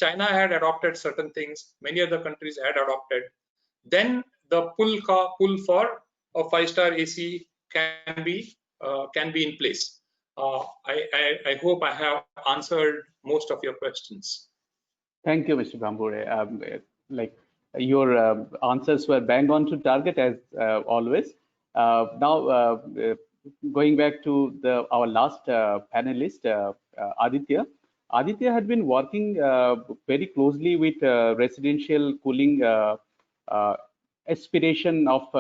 China had adopted certain things, many other countries had adopted, then the pull for a 5-star AC can be in place. I hope I have answered most of your questions. Thank you, Mr. Bhambure. Your answers were bang on to target as always. Now, going back to our last panelist, Aditya. Aditya had been working very closely with residential cooling aspiration of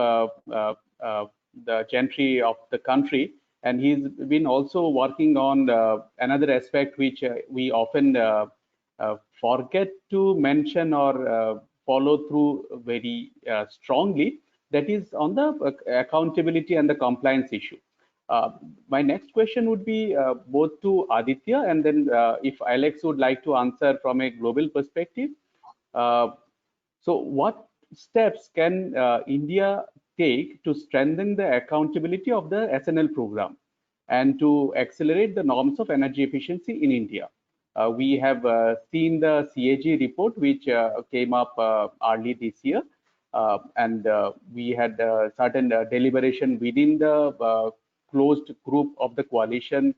the gentry of the country, and he's been also working on another aspect which we often forget to mention or follow through very strongly, that is on the accountability and the compliance issue. My next question would be both to Aditya, and then if Alex would like to answer from a global perspective. So what steps can India take to strengthen the accountability of the SNL program and to accelerate the norms of energy efficiency in India? We have seen the CAG report, which came up early this year, and we had certain deliberation within the closed group of the coalition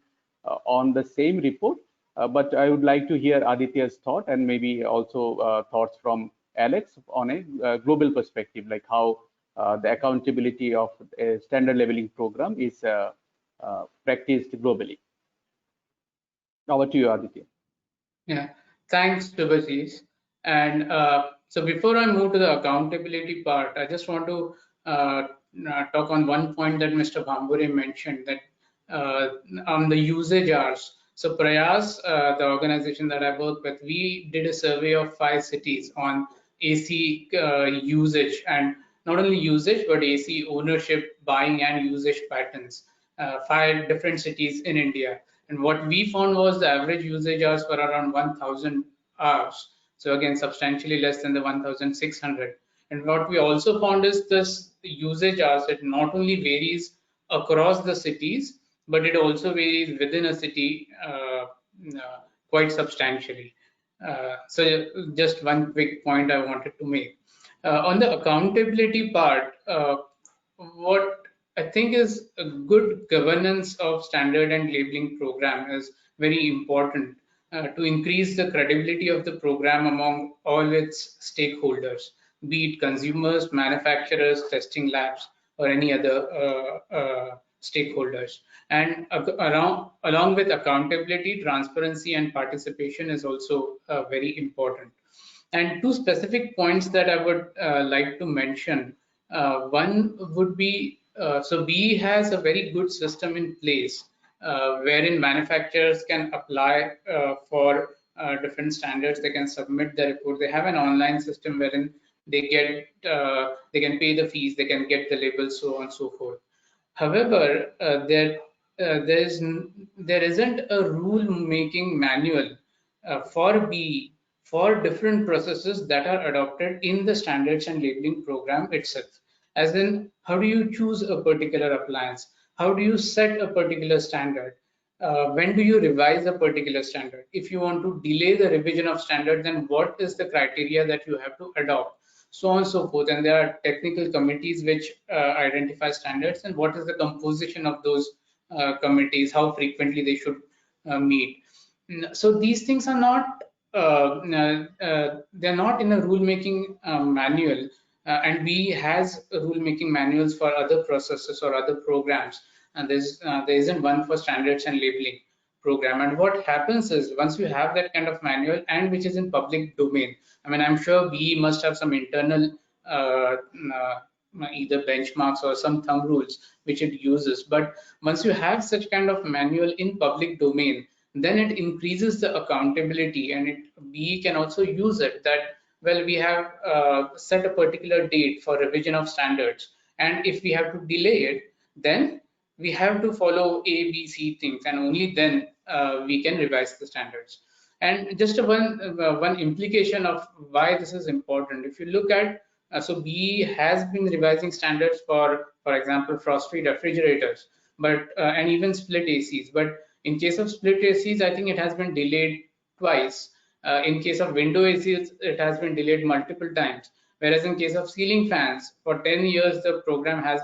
on the same report. But I would like to hear Aditya's thought, and maybe also thoughts from Alex on a global perspective, like how the accountability of a standard leveling program is practiced globally. Over to you, Aditya. Yeah, thanks, Subhashish. And so before I move to the accountability part, I just want to talk on one point that Mr. Bhambure mentioned, that on the usage hours. So Prayas, the organization that I work with, we did a survey of 5 cities on AC usage, and not only usage, but AC ownership, buying, and usage patterns. 5 different cities in India. And what we found was the average usage hours were around 1,000 hours. So again, substantially less than the 1,600. And what we also found is this usage hours, it not only varies across the cities, but it also varies within a city quite substantially. So just one quick point I wanted to make. On the accountability part, what I think is a good governance of standard and labeling program is very important to increase the credibility of the program among all its stakeholders, be it consumers, manufacturers, testing labs, or any other stakeholders. And along with accountability, transparency and participation is also very important. And two specific points that I would like to mention. One would be, so BE has a very good system in place wherein manufacturers can apply for different standards. They can submit the report. They have an online system wherein they can pay the fees, they can get the labels, so on and so forth. However, there isn't a rule-making manual for BE for different processes that are adopted in the standards and labeling program itself. As in, how do you choose a particular appliance? How do you set a particular standard? When do you revise a particular standard? If you want to delay the revision of standard, then what is the criteria that you have to adopt? So on and so forth. And there are technical committees which identify standards, and what is the composition of those committees, how frequently they should meet. So these things are not they're not in a rule-making manual, and BE has rule-making manuals for other processes or other programs, and there isn't one for standards and labeling program. And what happens is, once you have that kind of manual, and which is in public domain, I mean, I'm sure BE must have some internal either benchmarks or some thumb rules which it uses. But once you have such kind of manual in public domain, then it increases the accountability, and BE can also use it that, well, we have set a particular date for revision of standards, and if we have to delay it, then we have to follow A, B, C things, and only then we can revise the standards. And just one implication of why this is important, if you look at, so BE has been revising standards for example, frost-free refrigerators, but and even split ACs. But in case of split ACs, I think it has been delayed twice. In case of window ACs, it has been delayed multiple times. Whereas in case of ceiling fans, for 10 years, the program has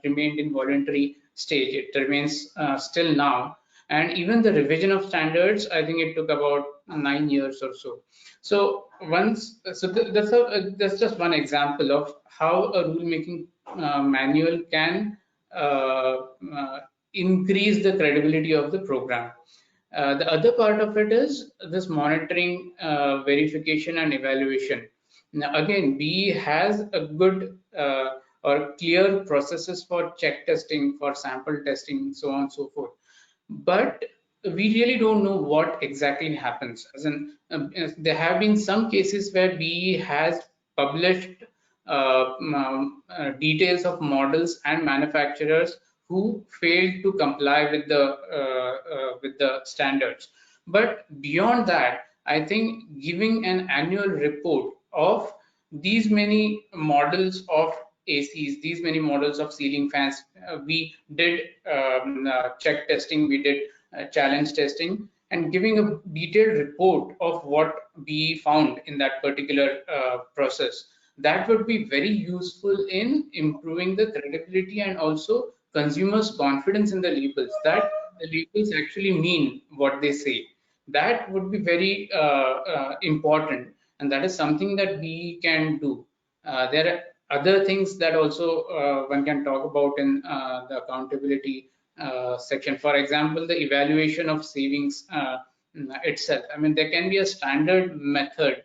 remained in voluntary stage. It remains still now. And even the revision of standards, I think it took about 9 years or so. So that's just one example of how a rulemaking manual can increase the credibility of the program. The other part of it is this monitoring, verification, and evaluation. Now, again, BE has a good or clear processes for check testing, for sample testing, so on and so forth. But we really don't know what exactly happens. As in, there have been some cases where BE has published details of models and manufacturers who failed to comply with the standards. But beyond that, I think giving an annual report of these many models of ACs, these many models of ceiling fans, we did check testing, we did challenge testing, and giving a detailed report of what we found in that particular process. That would be very useful in improving the credibility and also consumers' confidence in the labels, that the labels actually mean what they say. That would be very important, and that is something that we can do. There are other things that also one can talk about in the accountability section. For example, the evaluation of savings itself. I mean, there can be a standard method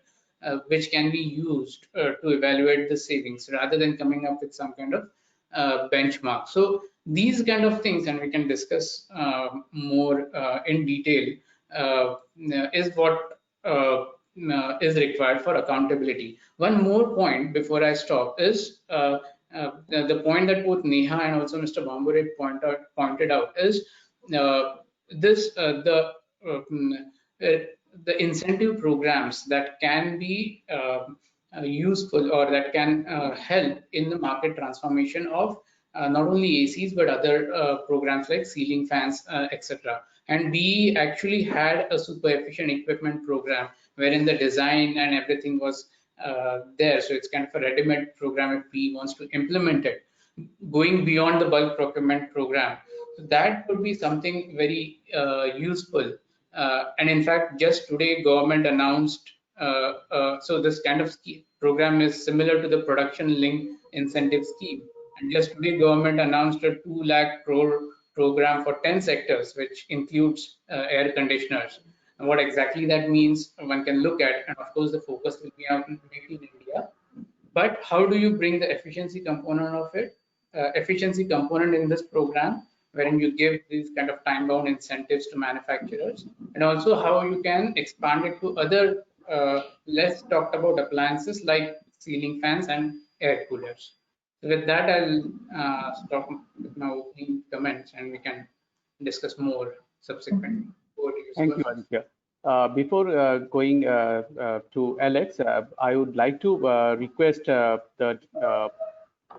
which can be used to evaluate the savings rather than coming up with some kind of benchmark. So these kind of things, and we can discuss more in detail, is what is required for accountability. One more point before I stop is the point that both Neha and also Mr. Bhambure pointed out is the incentive programs that can be useful or that can help in the market transformation of not only ACs but other programs like ceiling fans, etc. And we actually had a super efficient equipment program wherein the design and everything was there. So it's kind of a ready-made program if we wants to implement it, going beyond the bulk procurement program. So that would be something very useful. And in fact, just today, government announced, so this kind of program is similar to the production linked incentive scheme. And just today, government announced a 2 lakh crore program for 10 sectors, which includes air conditioners. And what exactly that means, one can look at, and of course, the focus will be on Make in India. But how do you bring the efficiency component of it? Efficiency component in this program, wherein you give these kind of time-bound incentives to manufacturers, and also how you can expand it to other less talked about appliances like ceiling fans and air coolers. So with that, I'll stop with my opening comments, and we can discuss more subsequently. Thank you, Aditya. Before going to Alex, I would like to request the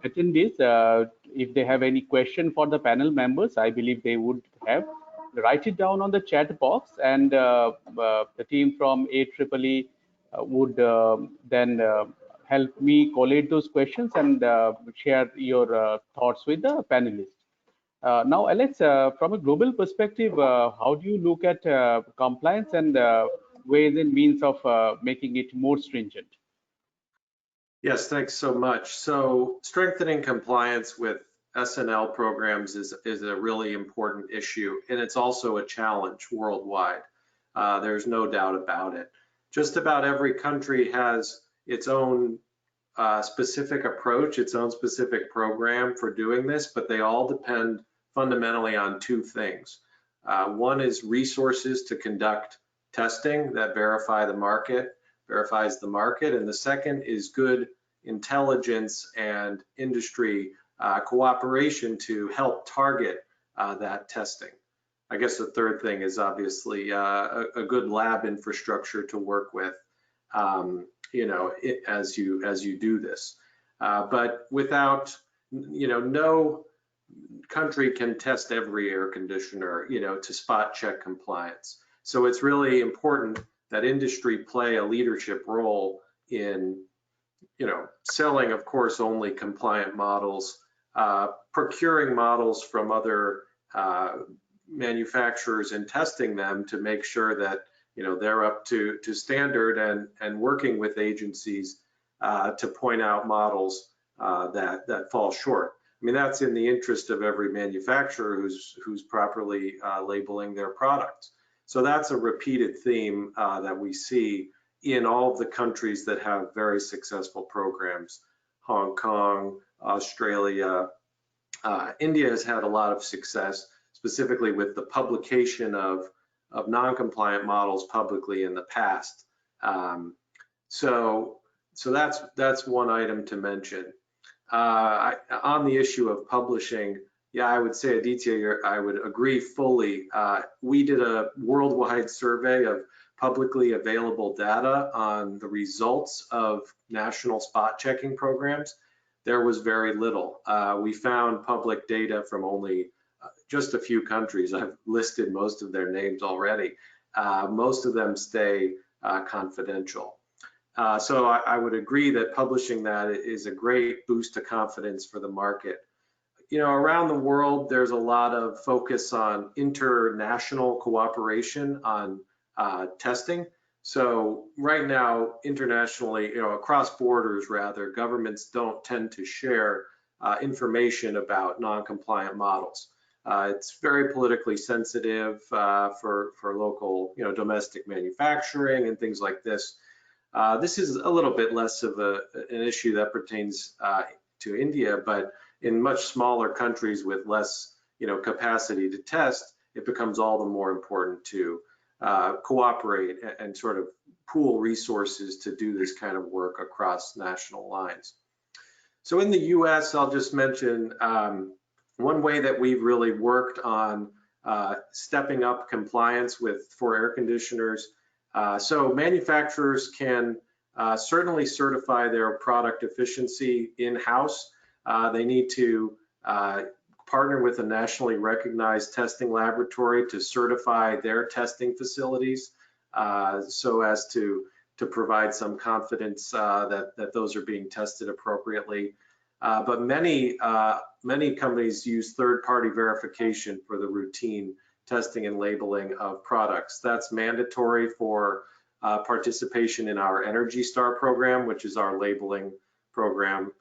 attendees, if they have any question for the panel members, I believe they would have, write it down on the chat box, and the team from AEEE would then help me collate those questions and share your thoughts with the panelists. Now, Alex, from a global perspective, how do you look at compliance and ways and means of making it more stringent? Yes, thanks so much. So strengthening compliance with S&L programs is a really important issue, and it's also a challenge worldwide. There's no doubt about it. Just about every country has its own specific approach, its own specific program for doing this, but they all depend fundamentally on two things. One is resources to conduct testing that verifies the market, and the second is good intelligence and industry cooperation to help target that testing. I guess the third thing is obviously a good lab infrastructure to work with, as you do this. But without, no country can test every air conditioner, to spot check compliance. So it's really important that industry play a leadership role in, selling, of course, only compliant models, procuring models from other manufacturers and testing them to make sure that, they're up to standard, and working with agencies to point out models that fall short. I mean, that's in the interest of every manufacturer who's properly labeling their products. So that's a repeated theme that we see in all of the countries that have very successful programs. Hong Kong, Australia, India has had a lot of success, specifically with the publication of non-compliant models publicly in the past. So that's one item to mention. On the issue of publishing, yeah, I would say, Aditya, I would agree fully. We did a worldwide survey of publicly available data on the results of national spot checking programs. There was very little. We found public data from only just a few countries. I've listed most of their names already. Most of them stay confidential. So I would agree that publishing that is a great boost to confidence for the market. Around the world, there's a lot of focus on international cooperation on testing. So right now, internationally, across borders rather, governments don't tend to share information about non-compliant models. It's very politically sensitive for local, domestic manufacturing and things like this. This is a little bit less of an issue that pertains to India, but in much smaller countries with less, capacity to test, it becomes all the more important to cooperate and sort of pool resources to do this kind of work across national lines. So in the US, I'll just mention one way that we've really worked on stepping up compliance for air conditioners. So manufacturers can certainly certify their product efficiency in-house. They need to partner with a nationally recognized testing laboratory to certify their testing facilities so as to provide some confidence that those are being tested appropriately. But many companies use third-party verification for the routine testing and labeling of products. That's mandatory for participation in our Energy Star program, which is our labeling program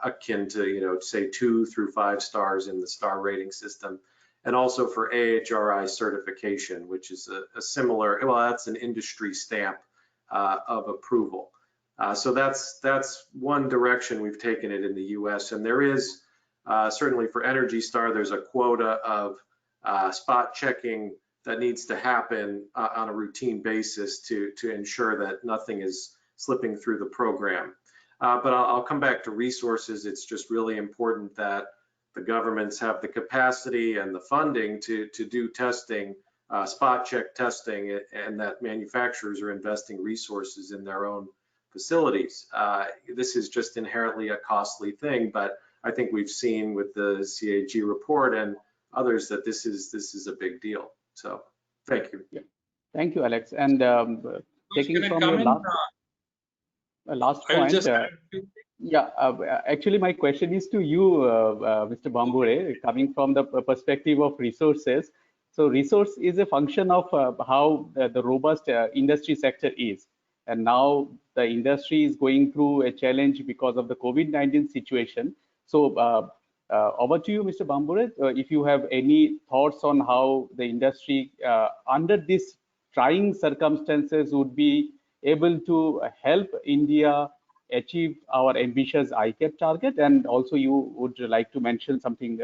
akin to, say 2 through 5 stars in the star rating system, and also for AHRI certification, which is a similar, well, that's an industry stamp of approval. So that's one direction we've taken it in the US, and there is certainly for Energy Star, there's a quota of spot checking that needs to happen on a routine basis to ensure that nothing is slipping through the program. But I'll come back to resources. It's just really important that the governments have the capacity and the funding to do testing, spot check testing, and that manufacturers are investing resources in their own facilities. This is just inherently a costly thing, but I think we've seen with the CAG report and others that this is a big deal. So thank you. Yeah. Thank you, Alex. And taking from your last point, actually my question is to you, Mr. Bhambure, coming from the perspective of resources. So resource is a function of how the robust industry sector is. And now the industry is going through a challenge because of the COVID-19 situation. So over to you, Mr. Bhambure, if you have any thoughts on how the industry under these trying circumstances would be able to help India achieve our ambitious ICAP target, and also you would like to mention something.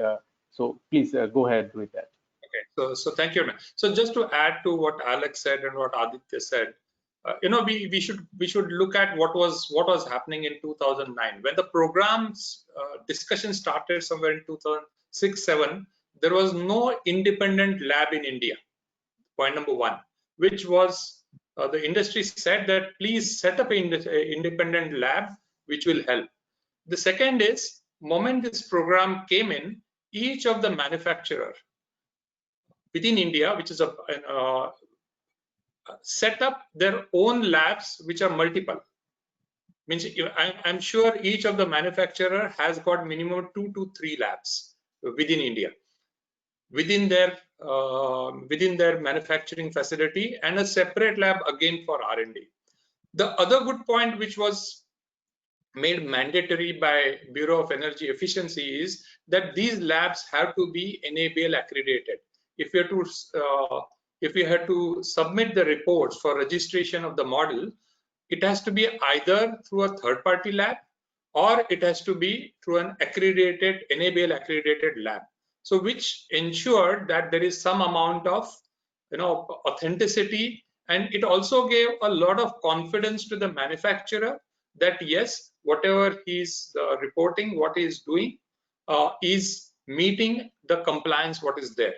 So please go ahead with that. Okay, so thank you. So just to add to what Alex said and what Aditya said, we should look at what was happening in 2009 when the program's discussion started somewhere in 2006-07. There was no independent lab in India. Point number one, which was the industry said that please set up an independent lab which will help. The second is, moment this program came in, each of the manufacturer within India, which is set up their own labs, which are multiple. Means I'm sure each of the manufacturer has got minimum 2 to 3 labs within India, within their manufacturing facility, and a separate lab again for R&D. The other good point which was made mandatory by Bureau of Energy Efficiency is that these labs have to be NABL accredited. If you had to submit the reports for registration of the model, it has to be either through a third-party lab or it has to be through an accredited, NABL accredited lab. So which ensured that there is some amount of authenticity, and it also gave a lot of confidence to the manufacturer that yes, whatever he's reporting, what he is doing is meeting the compliance what is there.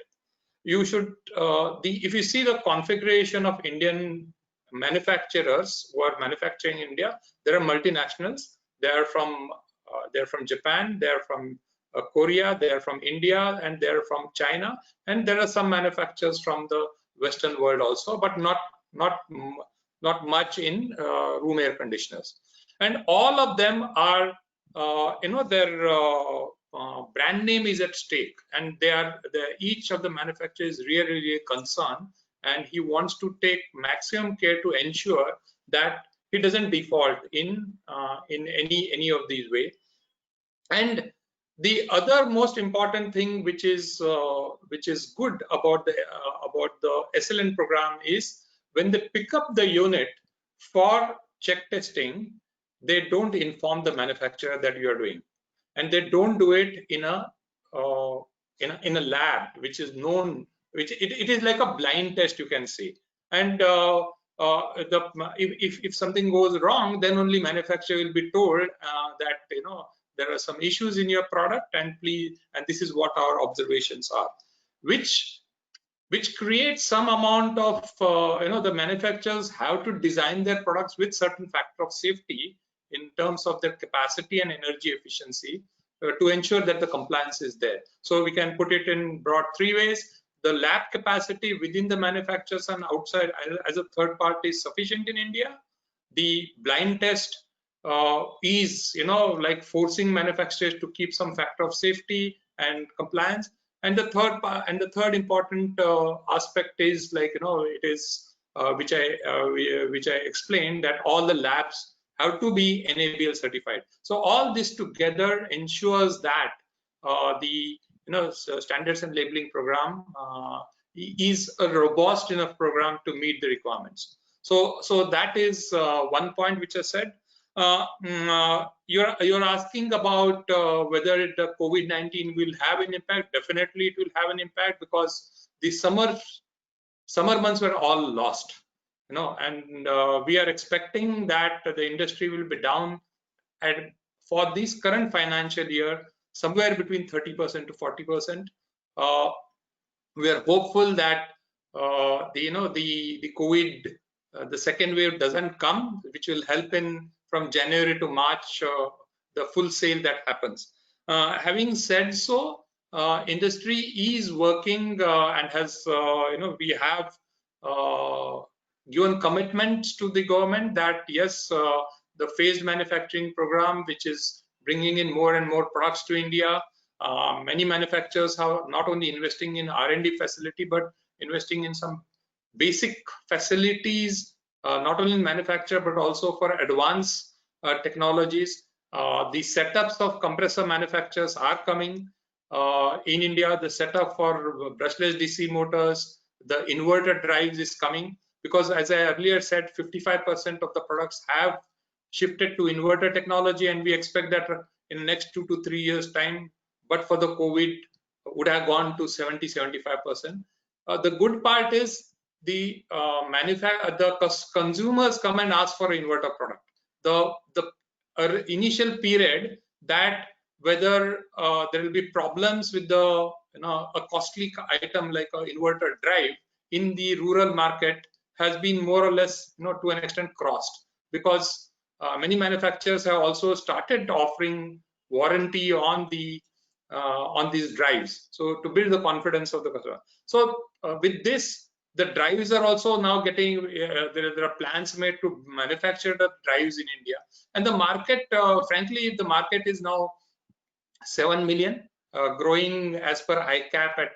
You should if you see the configuration of Indian manufacturers who are manufacturing in India, there are multinationals. They are from Japan, they are from Korea, they are from India, and they are from China, and there are some manufacturers from the Western world also, but not much in room air conditioners. And all of them are their brand name is at stake, and each of the manufacturers is really concerned, and he wants to take maximum care to ensure that he doesn't default in any of these ways. And the other most important thing which is good about the SLN program is when they pick up the unit for check testing, they don't inform the manufacturer that you are doing, and they don't do it in a lab which is known, which it is like a blind test, you can say. And if something goes wrong, then only manufacturer will be told that there are some issues in your product, and this is what our observations are, which creates some amount of the manufacturers have to design their products with certain factor of safety in terms of their capacity and energy efficiency, to ensure that the compliance is there. So we can put it in broad three ways. The lab capacity within the manufacturers and outside as a third party is sufficient in India. The blind test is, like forcing manufacturers to keep some factor of safety and compliance. And the third important aspect is, like, it is which I explained, that all the labs have to be NABL certified. So all this together ensures that the standards and labeling program is a robust enough program to meet the requirements. So that is one point which I said. You're asking about whether the COVID-19 will have an impact. Definitely it will have an impact, because the summer months were all lost, and we are expecting that the industry will be down for this current financial year somewhere between 30% to 40%. We are hopeful that the COVID, the second wave doesn't come, which will help in from January to March, the full sale that happens. Having said so, industry is working and has, we have given commitments to the government that yes, the phased manufacturing program, which is bringing in more and more products to India. Many manufacturers are not only investing in R&D facility, but investing in some basic facilities, not only in manufacture, but also for advanced technologies. The setups of compressor manufacturers are coming in India. The setup for brushless DC motors, the inverter drives is coming, because as I earlier said, 55% of the products have shifted to inverter technology, and we expect that in the next 2 to 3 years time, but for the COVID, would have gone to 70-75%. The good part is the consumers come and ask for an inverter product. The initial period that whether there will be problems with the a costly item like an inverter drive in the rural market has been more or less to an extent crossed, because many manufacturers have also started offering warranty on these drives, so to build the confidence of the customer. So with this, the drives are also now getting there are plans made to manufacture the drives in India, and the market, frankly, the market is now 7 million, growing as per ICAP at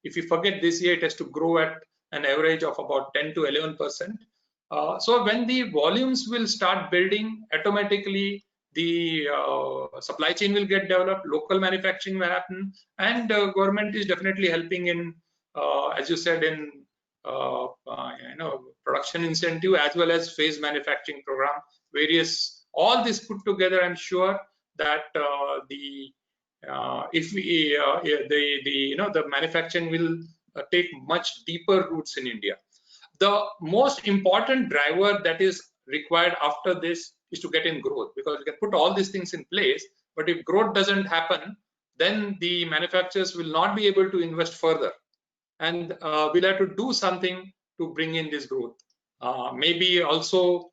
if you forget this year, it has to grow at an average of about 10 to 11%. So when the volumes will start building, automatically the supply chain will get developed, local manufacturing will happen, and government is definitely helping in, as you said, in production incentive as well as phased manufacturing program. All this put together, I'm sure that the manufacturing will take much deeper roots in India. The most important driver that is required after this is to get in growth, because you can put all these things in place, but if growth doesn't happen, then the manufacturers will not be able to invest further, and we'll have to do something to bring in this growth. Maybe also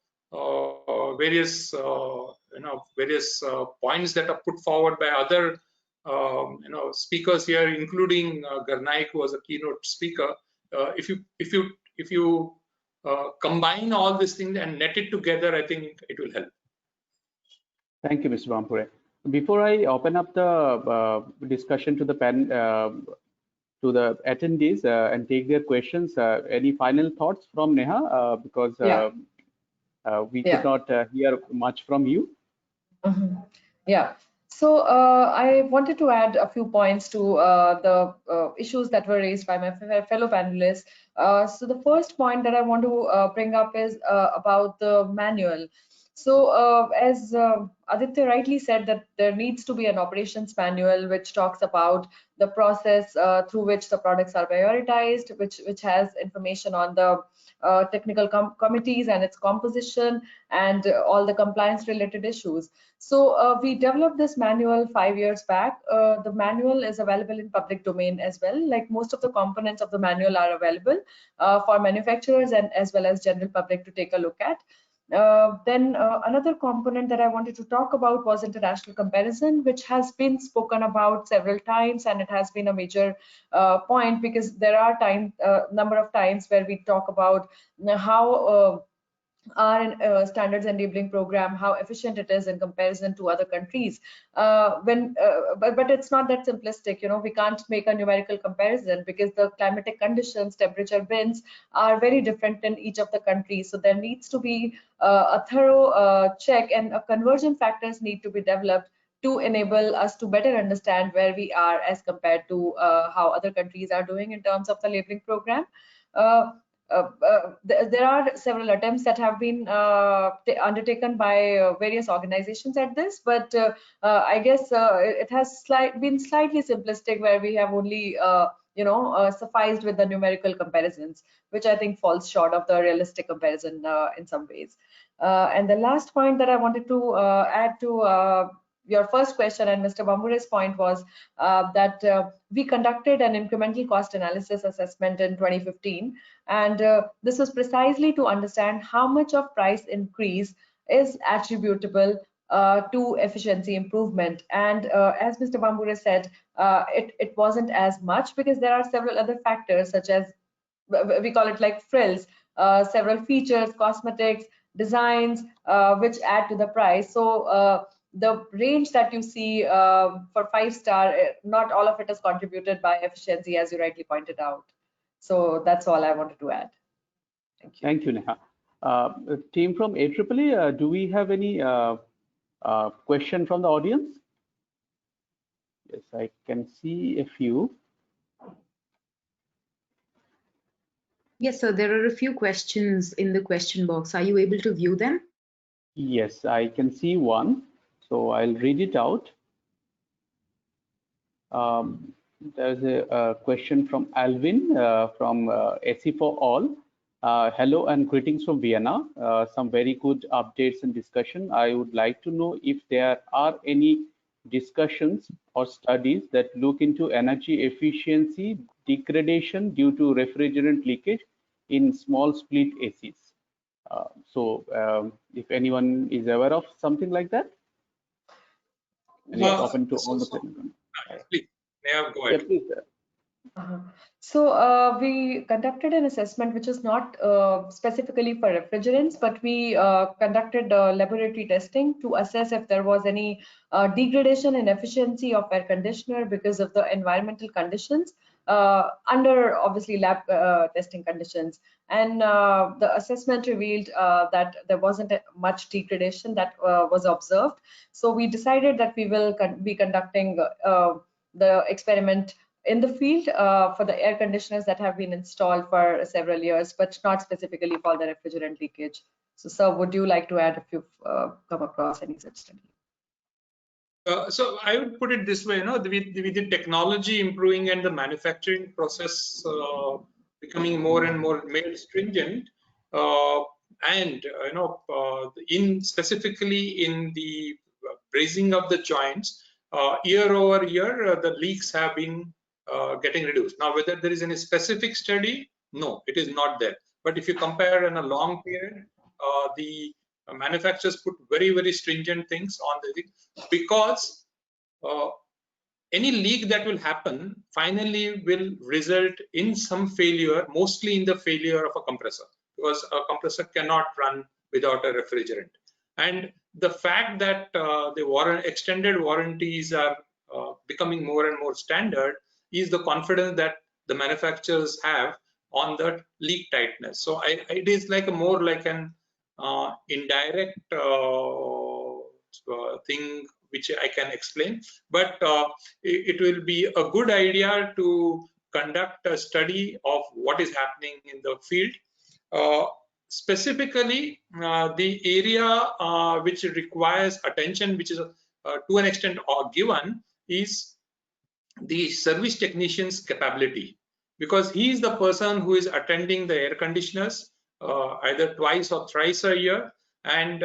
various points that are put forward by other speakers here, including Garnaik, who was a keynote speaker. If you combine all these things and net it together, I think it will help. Thank you, Mr. Bhampure. Before I open up the discussion to the attendees and take their questions, any final thoughts from Neha? Because we could not hear much from you. Yeah. So I wanted to add a few points to the issues that were raised by my fellow panelists. So the first point that I want to bring up is about the manual. So as Aditya rightly said, that there needs to be an operations manual which talks about the process through which the products are prioritized, which has information on the technical committees and its composition and all the compliance related issues. So we developed this manual 5 years back. The manual is available in public domain as well. Like most of the components of the manual are available for manufacturers and as well as general public to take a look at. Then another component that I wanted to talk about was international comparison, which has been spoken about several times, and it has been a major point because there are number of times where we talk about how our standards enabling program, how efficient it is in comparison to other countries. But it's not that simplistic. We can't make a numerical comparison because the climatic conditions, temperature bins are very different in each of the countries. So there needs to be a thorough check, and conversion factors need to be developed to enable us to better understand where we are as compared to how other countries are doing in terms of the labeling program. There are several attempts that have been undertaken by various organizations at this, but I guess it has been slightly simplistic, where we have only sufficed with the numerical comparisons, which I think falls short of the realistic comparison in some ways. And the last point that I wanted to add to your first question and Mr. Bambure's point was that we conducted an incremental cost analysis assessment in 2015, and this was precisely to understand how much of price increase is attributable to efficiency improvement. And as Mr. Bambure said, it wasn't as much because there are several other factors, such as, we call it like frills, several features, cosmetics, designs, which add to the price. So the range that you see for 5-star, not all of it is contributed by efficiency, as you rightly pointed out. So that's all I wanted to add. Thank you. Thank you, Neha. Team from AAA, do we have any question from the audience? Yes, I can see a few. Yes, sir, there are a few questions in the question box. Are you able to view them? Yes, I can see one. So I'll read it out. There's a question from Alvin from SE for All. Hello and greetings from Vienna. Some very good updates and discussion. I would like to know if there are any discussions or studies that look into energy efficiency degradation due to refrigerant leakage in small split ACs. If anyone is aware of something like that, and it's open to all the panel. Please, Neha, go ahead. Yeah, please. So we conducted an assessment which is not specifically for refrigerants, but we conducted laboratory testing to assess if there was any degradation in efficiency of air conditioner because of the environmental conditions under obviously lab testing conditions. And the assessment revealed that there wasn't much degradation that was observed. So we decided that we will be conducting the experiment in the field for the air conditioners that have been installed for several years, but not specifically for the refrigerant leakage. So, sir, would you like to add if you've come across any such study? So I would put it this way, with the technology improving and the manufacturing process becoming more and more stringent, and specifically in the brazing of the joints, year over year the leaks have been getting reduced. Now, whether there is any specific study, no, it is not there. But if you compare in a long period, the manufacturers put very stringent things on the thing, because any leak that will happen finally will result in some failure, mostly in the failure of a compressor, because a compressor cannot run without a refrigerant. And the fact that the extended warranties are becoming more and more standard is the confidence that the manufacturers have on the leak tightness. So it is like more like an indirect thing which I can explain, but it will be a good idea to conduct a study of what is happening in the field. Specifically, the area which requires attention, which is to an extent given, is the service technician's capability, because he is the person who is attending the air conditioners either twice or thrice a year, and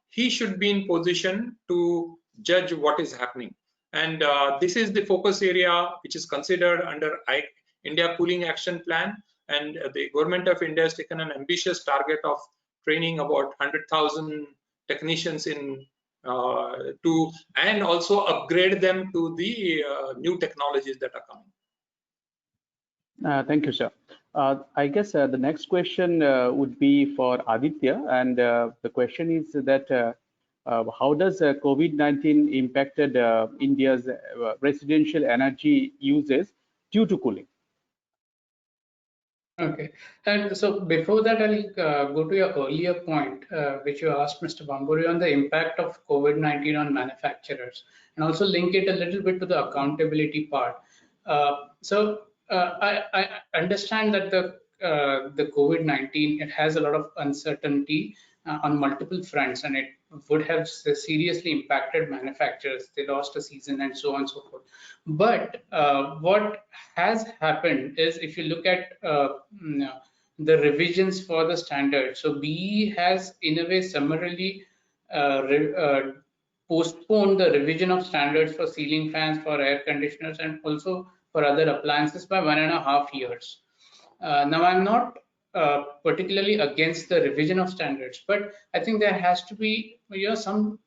he should be in position to judge what is happening. And this is the focus area which is considered under India Cooling Action Plan, and the Government of India has taken an ambitious target of training about 100,000 technicians in and also upgrade them to the new technologies that are coming. Thank you, sir. I guess the next question would be for Aditya, and the question is that how does COVID-19 impacted India's residential energy uses due to cooling? Okay, and so before that, I'll go to your earlier point, which you asked Mr. Bhamburi on the impact of COVID-19 on manufacturers, and also link it a little bit to the accountability part. I understand that the COVID-19, it has a lot of uncertainty on multiple fronts, and it would have seriously impacted manufacturers. They lost a season and so on and so forth. But what has happened is, if you look at the revisions for the standard, so BEE has in a way summarily postponed the revision of standards for ceiling fans, for air conditioners, and also for other appliances by 1.5 years. Now, I'm not particularly against the revision of standards, but I think there has to be some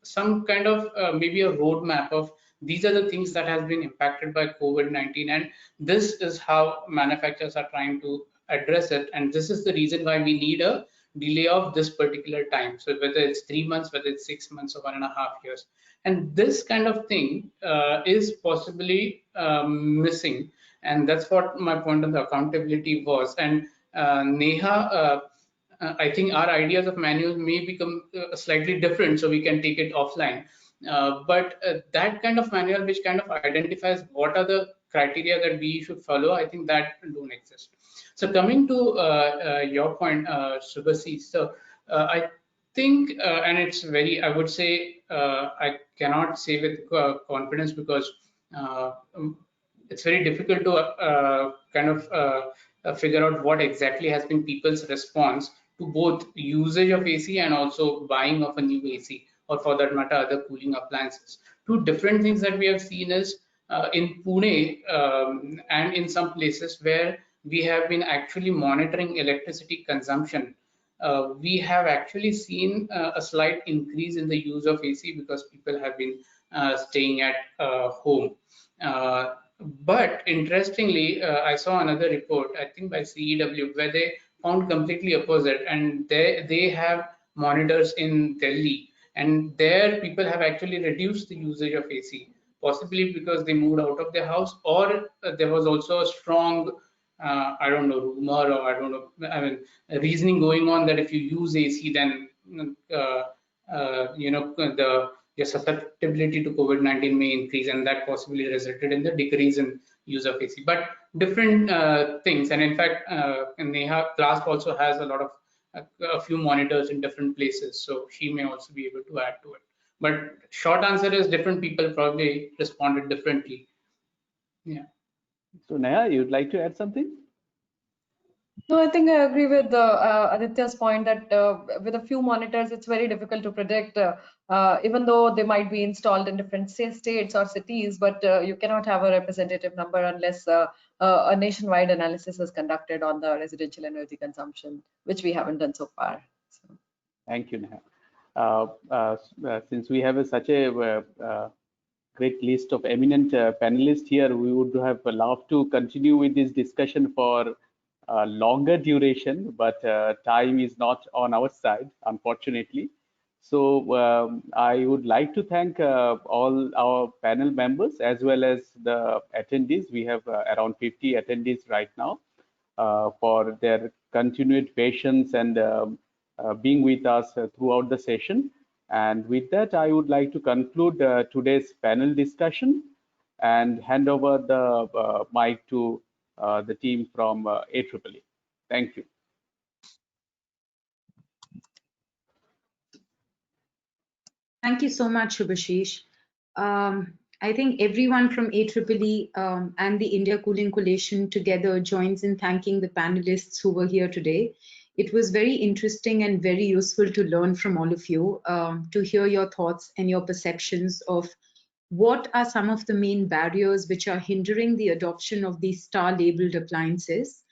kind of maybe a roadmap of these are the things that has been impacted by COVID-19, and this is how manufacturers are trying to address it, and this is the reason why we need a delay of this particular time. So whether it's 3 months, whether it's 6 months, or 1.5 years, and this kind of thing is possibly missing, and that's what my point on the accountability was. And Neha, I think our ideas of manuals may become slightly different, so we can take it offline. But that kind of manual, which kind of identifies what are the criteria that we should follow, I think that don't exist. So coming to your point, Subhasish, so I think, and it's very, I would say, I cannot say with confidence, because it's very difficult to kind of figure out what exactly has been people's response to both usage of AC and also buying of a new AC, or for that matter, other cooling appliances. Two different things that we have seen is in Pune and in some places where we have been actually monitoring electricity consumption, we have actually seen a slight increase in the use of AC because people have been staying at home. But interestingly, I saw another report, I think by CEW, where they found completely opposite, and they have monitors in Delhi, and there people have actually reduced the usage of AC, possibly because they moved out of their house, or there was also a strong I don't know, rumor, or I don't know, I mean, reasoning going on that if you use AC, then your susceptibility to COVID-19 may increase, and that possibly resulted in the decrease in use of AC. But different things, and in fact, Neha Clasp also has a lot of a few monitors in different places, so she may also be able to add to it. But short answer is different people probably responded differently. Yeah. So Neha, you'd like to add something? No, I think I agree with Aditya's point that with a few monitors, it's very difficult to predict, even though they might be installed in different states or cities, but you cannot have a representative number unless a nationwide analysis is conducted on the residential energy consumption, which we haven't done so far. So. Thank you, Neha. Since we have such a great list of eminent panelists here, we would have loved to continue with this discussion for longer duration, but time is not on our side, unfortunately. So I would like to thank all our panel members as well as the attendees. We have around 50 attendees right now for their continued patience and being with us throughout the session. And with that, I would like to conclude today's panel discussion and hand over the mic to the team from AEEE. Thank you. Thank you so much, Subhasish. I think everyone from AEEE and the India Cooling Coalition together joins in thanking the panelists who were here today. It was very interesting and very useful to learn from all of you, to hear your thoughts and your perceptions of what are some of the main barriers which are hindering the adoption of these star labeled appliances,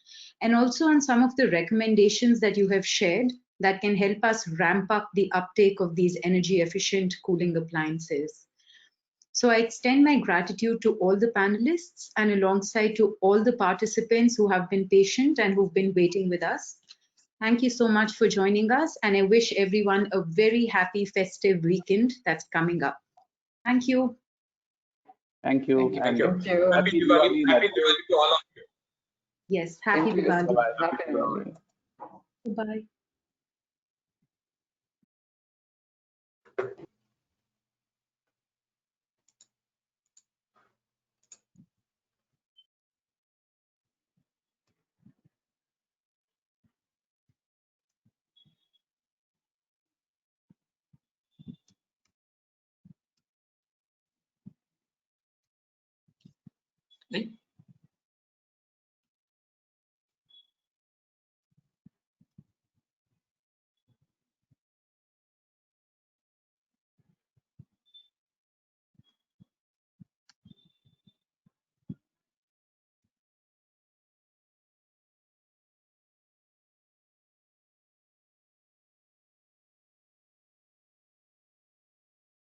and also on some of the recommendations that you have shared, that can help us ramp up the uptake of these energy efficient cooling appliances. So I extend my gratitude to all the panelists and alongside to all the participants who have been patient and who've been waiting with us. Thank you so much for joining us, and I wish everyone a very happy festive weekend that's coming up. Thank you. Thank you. Thank you. And Thank you. Happy Diwali. Happy Diwali to all of you. Yes, happy Thank you. Diwali. Happy Diwali. Bye. Right?